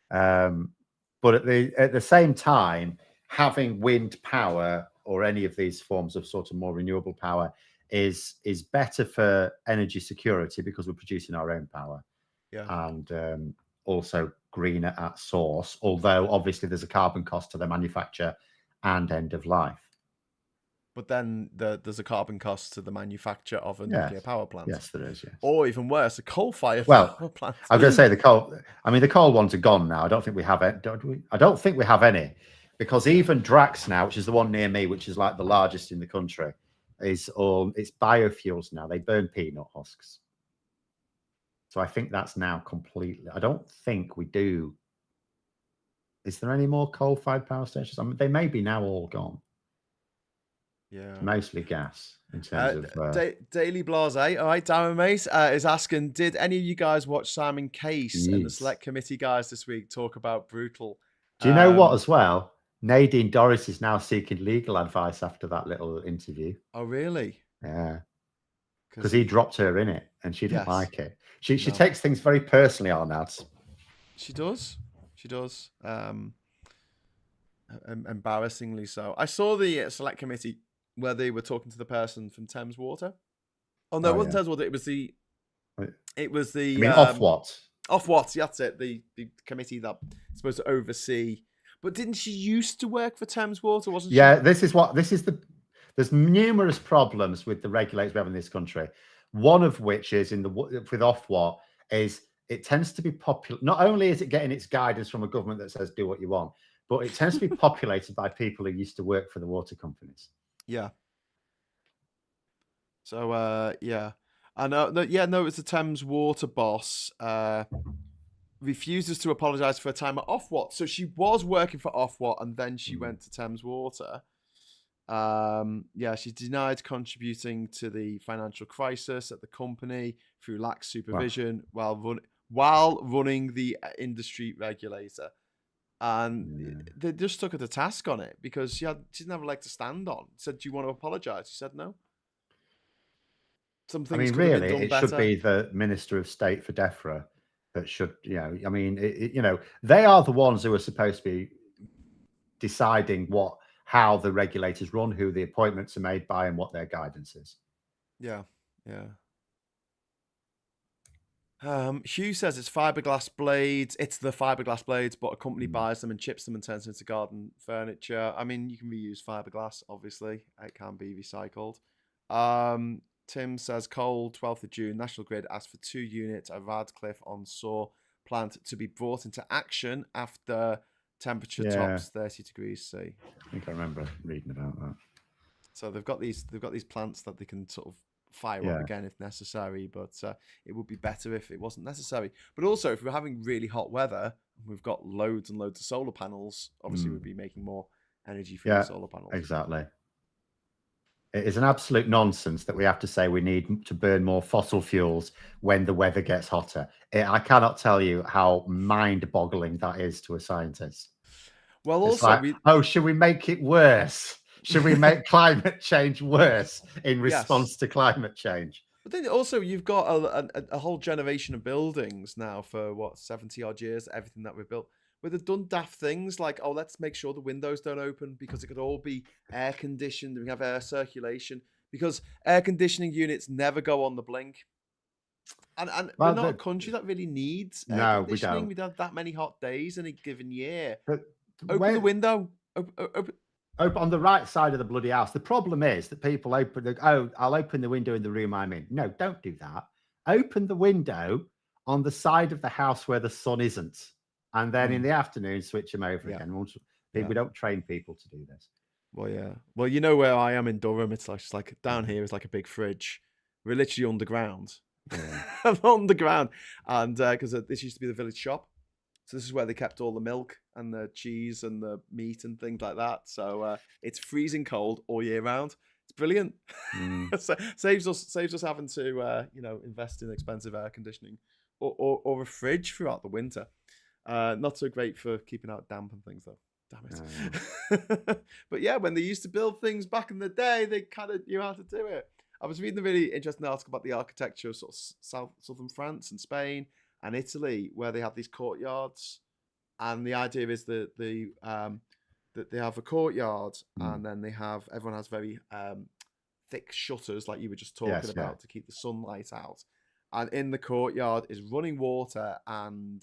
But at the same time, having wind power or any of these forms of sort of more renewable power is better for energy security because we're producing our own power, and also greener at source, although obviously there's a carbon cost to the manufacture and end of life. But then there's a carbon cost to the manufacture of a nuclear power plant. Yes, there is. Yes. Or even worse, a coal-fired power plant. I was going to say the coal ones are gone now. I don't think we have it. I don't think we have any, because even Drax now, which is the one near me, which is like the largest in the country, it's biofuels now. They burn peanut husks. So I think that's now completely. I don't think we do. Is there any more coal-fired power stations? I mean, they may be now all gone. Yeah, mostly gas in terms of Daily Blase. All right, Darren Mace is asking, did any of you guys watch Simon Case and the select committee guys this week talk about brutal? Do you know what as well? Nadine Dorries is now seeking legal advice after that little interview. Oh, really? Yeah. Because he dropped her in it and she didn't like it. She takes things very personally, Arnaud. She does. She does. Embarrassingly so. I saw the select committee where they were talking to the person from Thames Water. Oh no, it wasn't Thames Water. It was the. It was the. I mean, Ofwat. Ofwat. That's it. The committee that's supposed to oversee. But didn't she used to work for Thames Water? Wasn't she? Yeah, this is the. There's numerous problems with the regulators we have in this country. One of which is with Ofwat is it tends to be popular. Not only is it getting its guidance from a government that says do what you want, but it tends to be populated by people who used to work for the water companies. Yeah. So yeah, I know. No, it's the Thames Water boss. Refuses to apologise for her time at Ofwat. So she was working for Ofwat and then she went to Thames Water. Yeah, she denied contributing to the financial crisis at the company through lax supervision while running the industry regulator. And they just took her to task on it because she didn't have a leg to stand on. Said, "Do you want to apologise?" She said, "No." Some things really, it should be the Minister of State for DEFRA that should, I mean, they are the ones who are supposed to be deciding how the regulators run, who the appointments are made by, and what their guidance is. Yeah. Hughes says it's fiberglass blades. It's the fiberglass blades, but a company buys them and chips them and turns them into garden furniture. I mean, you can reuse fiberglass, obviously. It can be recycled. Tim says coal, 12th of June, National Grid asked for 2 units at Radcliffe on Soar plant to be brought into action after temperature tops 30 degrees C. I think I remember reading about that. So they've got these plants that they can sort of fire up again if necessary, but it would be better if it wasn't necessary. But also, if we're having really hot weather and we've got loads and loads of solar panels, obviously we'd be making more energy from the solar panels. Exactly. It is an absolute nonsense that we have to say we need to burn more fossil fuels when the weather gets hotter. I cannot tell you how mind-boggling that is to a scientist. Well, it's also, should we make it worse? Should we make climate change worse in response to climate change? But then also you've got a whole generation of buildings now for 70 odd years, everything that we've built, where they've done daft things like, let's make sure the windows don't open because it could all be air conditioned and we have air circulation because air conditioning units never go on the blink. And we're not a country that really needs air conditioning. We don't have that many hot days in a given year. But open the window. Open on the right side of the bloody house. The problem is that people I'll open the window in the room I'm in. No, don't do that. Open the window on the side of the house where the sun isn't. And then in the afternoon, switch them over again. We don't train people to do this. Well, yeah. Well, you know where I am in Durham. It's like down here is like a big fridge. We're literally underground. Yeah. Underground. And because this used to be the village shop. So this is where they kept all the milk and the cheese and the meat and things like that. So it's freezing cold all year round. It's brilliant. So, saves us having to invest in expensive air conditioning or a fridge throughout the winter. Not so great for keeping out damp and things, though. Damn it. But yeah, when they used to build things back in the day, they kind of knew how to do it. I was reading a really interesting article about the architecture of sort of southern France and Spain and Italy, where they have these courtyards, and the idea is that they have a courtyard, and then everyone has very thick shutters, like you were just talking about, to keep the sunlight out. And in the courtyard is running water and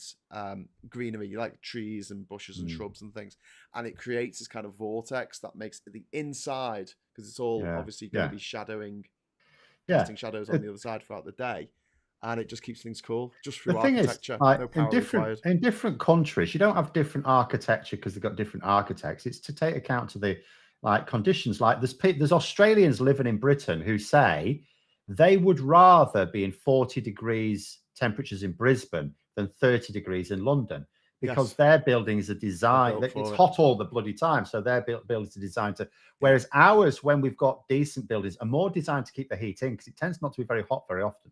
greenery, like trees and bushes and shrubs and things. And it creates this kind of vortex that makes the inside, because it's all obviously going to be casting shadows on the other side throughout the day. And it just keeps things cool, just through architecture. No power in different countries, you don't have different architecture because they've got different architects. It's to take account to the conditions. Like there's Australians living in Britain who say they would rather be in 40 degrees temperatures in Brisbane than 30 degrees in London because their buildings are designed, it's hot all the bloody time. So their buildings are designed to, whereas ours, when we've got decent buildings, are more designed to keep the heat in because it tends not to be very hot very often.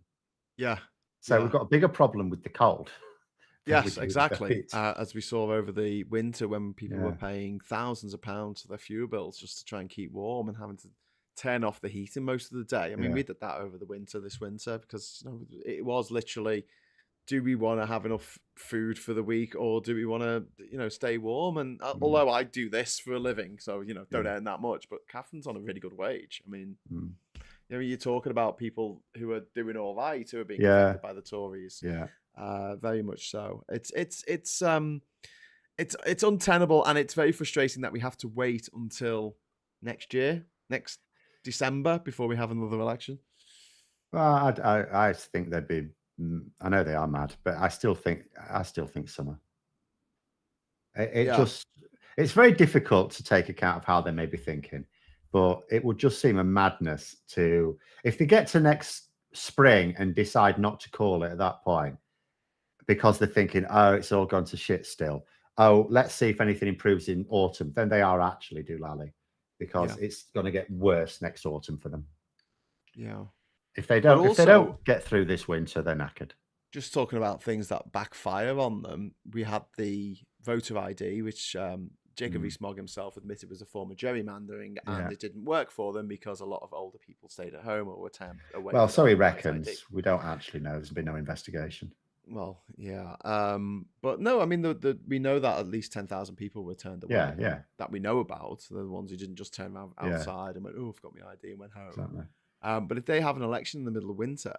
Yeah. So we've got a bigger problem with the cold Yes, exactly. As we saw over the winter when people were paying thousands of pounds for their fuel bills just to try and keep warm and having to turn off the heating most of the day. I mean, we did that over this winter, because it was literally, do we want to have enough food for the week, or do we want to, stay warm? And although I do this for a living, so, don't earn that much, but Catherine's on a really good wage. I mean, you're talking about people who are doing all right, who are being affected by the Tories. Yeah. Very much so. It's untenable, and it's very frustrating that we have to wait until next December, before we have another election. Well, I think they'd be. I know they are mad, but I still think summer. It's very difficult to take account of how they may be thinking, but it would just seem a madness if they get to next spring and decide not to call it at that point, because they're thinking, oh, it's all gone to shit still. Oh, let's see if anything improves in autumn. Then they are actually doolally, because it's going to get worse next autumn for them. Yeah. If they don't get through this winter, they're knackered. Just talking about things that backfire on them, we had the voter ID, which Jacob Rees-Mogg himself admitted was a form of gerrymandering, and it didn't work for them because a lot of older people stayed at home or were away. Well, so he reckons. We don't actually know. There's been no investigation. Well, yeah. But no, I mean, we know that at least 10,000 people were turned away. Yeah. That we know about. They're the ones who didn't just turn around outside and went, oh, I've got my ID, and went home. Exactly. But if they have an election in the middle of winter,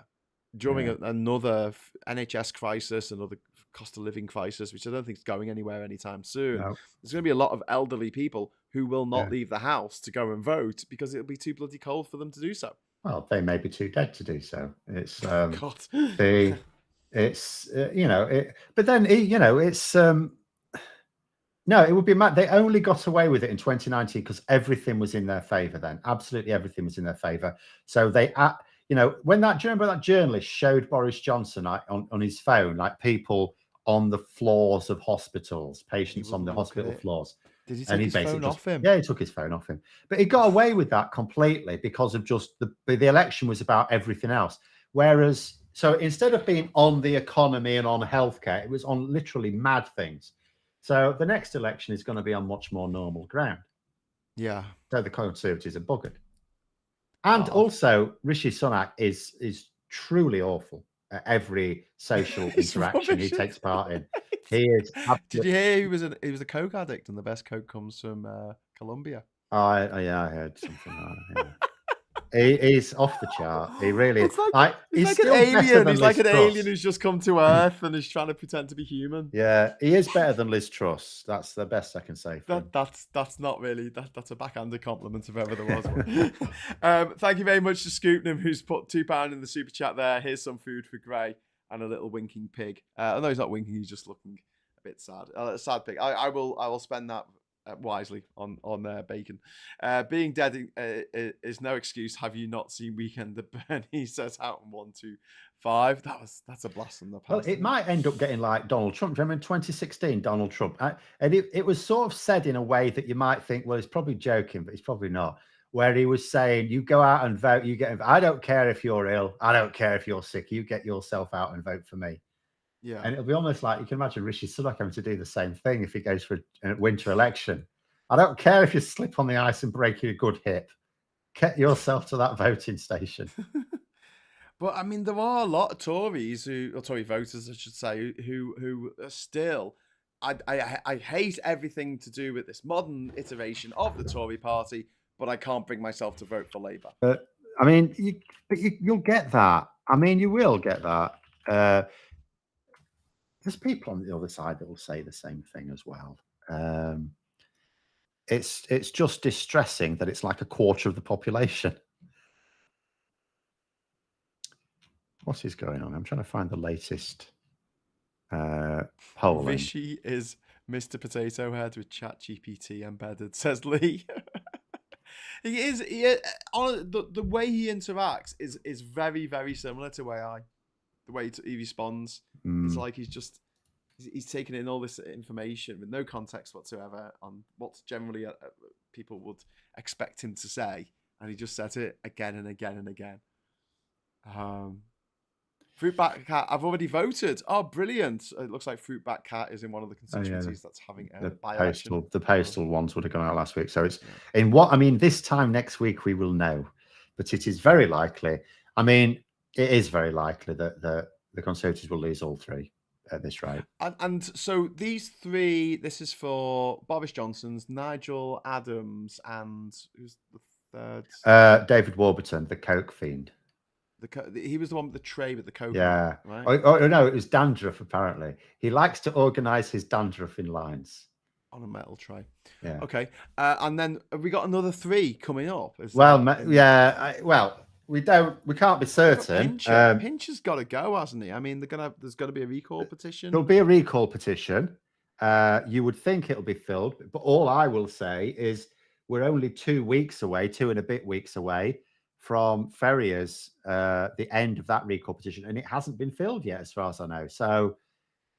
during another NHS crisis, another cost of living crisis, which I don't think is going anywhere anytime soon, there's going to be a lot of elderly people who will not leave the house to go and vote because it'll be too bloody cold for them to do so. Well, they may be too dead to do so. It's God. It's but then it's no, it would be mad. They only got away with it in 2019 because everything was in their favor then. Absolutely everything was in their favor. So they when do you remember that journalist showed Boris Johnson on his phone, like people on the floors of hospitals, patients on the hospital floors. Did he take his phone off him? Yeah, he took his phone off him. But he got away with that completely because of just the election was about everything else. Whereas, so instead of being on the economy and on healthcare, it was on literally mad things. So the next election is going to be on much more normal ground. Yeah. So the Conservatives are buggered. And also, Rishi Sunak is truly awful at every social interaction he takes part in. He is. Did you hear he was a coke addict, and the best coke comes from Colombia? I heard something like that. He's off the chart. He really is. He's like an alien. He's like an alien who's just come to Earth and is trying to pretend to be human. Yeah, he is better than Liz Truss. That's the best I can say. That's not really that's a backhanded compliment if ever there was one. Thank you very much to Scoopnam, who's put £2 in the super chat there. Here's some food for Gray and a little winking pig. No, he's not winking. He's just looking a bit sad. A sad pig. I will spend that wisely on bacon. Being dead is no excuse. Have you not seen Weekend at Bernie? Says out in 125. That's a blast from the past. Well, it might end up getting like Donald Trump. Do you remember in 2016, Donald Trump? And it was sort of said in a way that you might think, well, he's probably joking, but he's probably not. Where he was saying, you go out and vote, you get. I don't care if you're ill. I don't care if you're sick. You get yourself out and vote for me. Yeah. And it'll be almost like you can imagine Rishi Sunak having to do the same thing if he goes for a winter election. I don't care if you slip on the ice and break your good hip. Get yourself to that voting station. But I mean, there are a lot of Tories or Tory voters, I should say, who are still. I hate everything to do with this modern iteration of the Tory party, but I can't bring myself to vote for Labour. I mean, you'll get that. I mean, you will get that. There's people on the other side that will say the same thing as well. It's just distressing that it's like a quarter of the population. What is going on? I'm trying to find the latest polling. Rishi is Mr. Potato Head with ChatGPT embedded, says Lee. He is. The way he interacts is very, very similar to AI. The way he responds, it's like he's taking in all this information with no context whatsoever on what generally people would expect him to say, and he just says it again and again and again. Fruitbat Cat, I've already voted. Oh, brilliant. It looks like Fruitbat Cat is in one of the constituencies that's having a by-election. The postal ones would have gone out last week. So it's in what, I mean, this time next week we will know. But it is very likely, I mean, it is very likely that the Conservatives will lose all three at this rate. And so these three, this is for Boris Johnson's, Nigel Adams, and who's the third? David Warburton, the coke fiend. He was the one with the tray with the coke. Yeah. Right? Oh, no, it was dandruff, apparently. He likes to organise his dandruff in lines. On a metal tray. Yeah. Okay. And then have we got another three coming up? Well, we can't be certain. Pincher's got to go, hasn't he? I mean, there's got to be a recall petition. There'll be a recall petition. You would think it'll be filled, but all I will say is we're only 2 weeks away, 2 and a bit weeks away from Ferrier's, the end of that recall petition, and it hasn't been filled yet, as far as I know. So,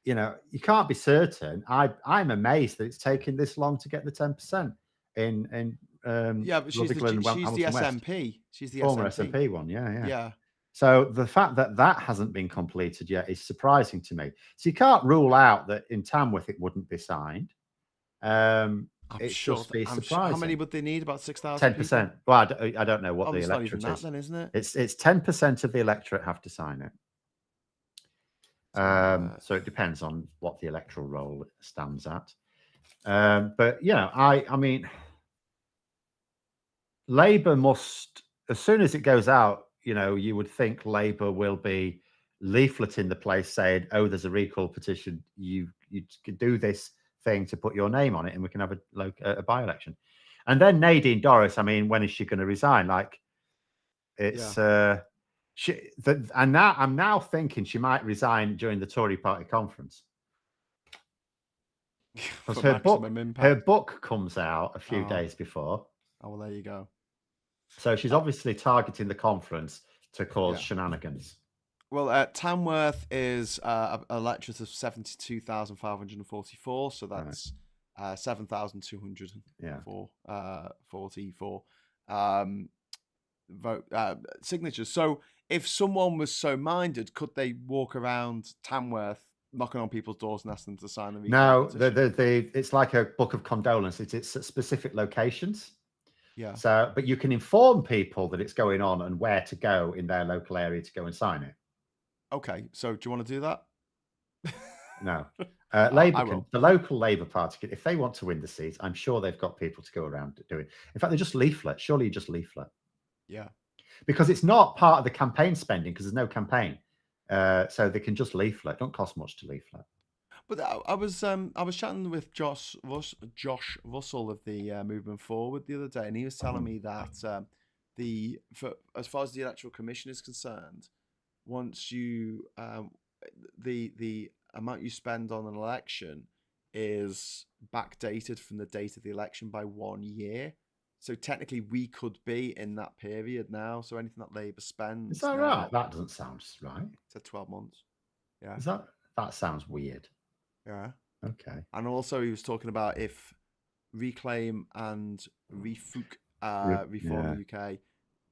you can't be certain. I'm amazed that it's taken this long to get the 10% in. But she's the SNP. She's the former SNP one. Yeah. So the fact that hasn't been completed yet is surprising to me. So you can't rule out that in Tamworth it wouldn't be signed. It's surprising. How many would they need? About 6,000. 10%. Well, I don't know what the it's electorate not even is. that then, isn't it? It's 10% of the electorate have to sign it. So it depends on what the electoral roll stands at. But I mean, Labour must, as soon as it goes out, you would think Labour will be leafleting the place saying, "Oh, there's a recall petition. You could do this thing to put your name on it, and we can have a by-election." And then Nadine Dorries, I mean, when is she going to resign? Like, it's I'm now thinking she might resign during the Tory party conference. Because her book comes out a few days before. Oh, well, there you go. So she's obviously targeting the conference to cause shenanigans. Well, Tamworth is an electorate of 72,544, so that's 7,244 vote signatures. So if someone was so minded, could they walk around Tamworth knocking on people's doors and asking them to sign the recall petition? It's like a book of condolence. It's at specific locations. Yeah. So, but you can inform people that it's going on and where to go in their local area to go and sign it. Okay. So do you want to do that? No. Labour the local Labour Party, if they want to win the seat, I'm sure they've got people to go around doing. In fact, they just leaflet. Surely you just leaflet. Yeah. Because it's not part of the campaign spending because there's no campaign. So they can just leaflet. It don't cost much to leaflet. But I was chatting with Josh Russell of the Movement Forward the other day, and he was telling me that as far as the Electoral Commission is concerned, once you the amount you spend on an election is backdated from the date of the election by 1 year. So technically, we could be in that period now. So anything that Labour spends, is that right? That doesn't sound right. It's 12 months. Yeah. That sounds weird. Yeah. Okay. And also, he was talking about if Reclaim and Reform the UK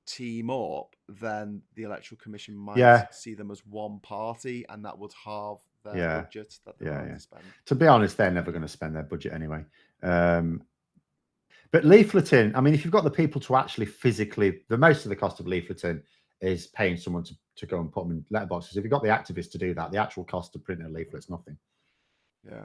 team up, then the Electoral Commission might see them as one party, and that would halve their budget that they're going to spend. To be honest, they're never going to spend their budget anyway. But leafleting, I mean, if you've got the people to actually physically, most of the cost of leafleting is paying someone to go and put them in letterboxes. If you've got the activists to do that, the actual cost of printing a leaflet's nothing. Yeah.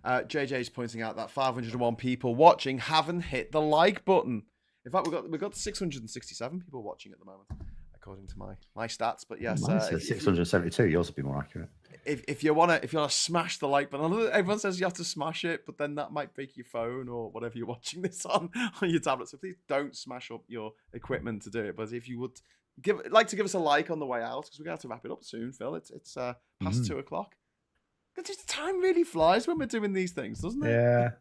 JJ's pointing out that 501 people watching haven't hit the like button. In fact, we've got 667 people watching at the moment, according to my stats. But yes, 672. Yours would be more accurate. If you wanna smash the like button, everyone says you have to smash it, but then that might break your phone or whatever you're watching this on your tablet. So please don't smash up your equipment to do it. But if you would give us a like on the way out, because we're gonna have to wrap it up soon, Phil. It's past 2 o'clock. Because time really flies when we're doing these things, doesn't it? Yeah.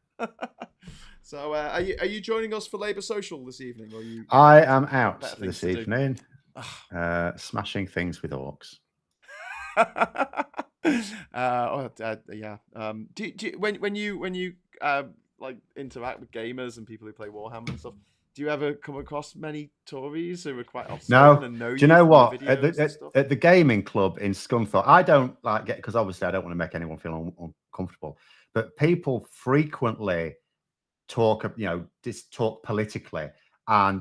So, are you joining us for Labour Social this evening? Or I am out this evening, smashing things with orcs. Yeah. Do you, when you like interact with gamers and people who play Warhammer and stuff, do you ever come across many Tories who are quite No. and know Do you know what? The At the gaming club in Scunthorpe, I don't like get, because obviously I don't want to make anyone feel uncomfortable, but people frequently talk, just talk politically. And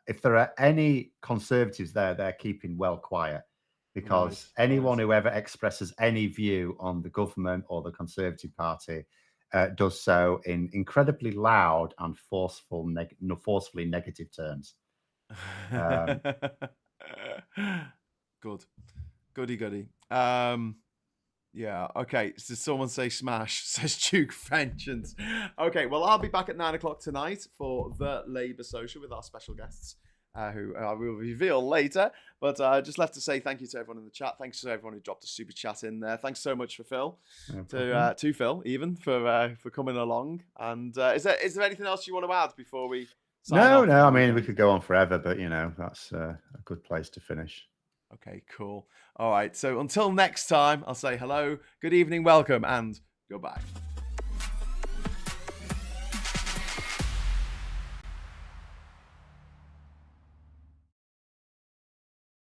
if there are any Conservatives there, they're keeping well quiet, because anyone who ever expresses any view on the government or the Conservative Party does so in incredibly loud and forcefully negative terms. Goody. Yeah, okay. So someone say smash, says Duke Vengeance. Okay, well, I'll be back at 9 o'clock tonight for the Labour Social with our special guests, who I will reveal later. But just left to say thank you to everyone in the chat. Thanks to everyone who dropped a super chat in there. Thanks so much for Phil, to Phil even for coming along. And is there anything else you want to add before we sign off? No. I mean, we could go on forever, but that's a good place to finish. Okay, cool. All right. So until next time, I'll say hello, good evening, welcome, and goodbye.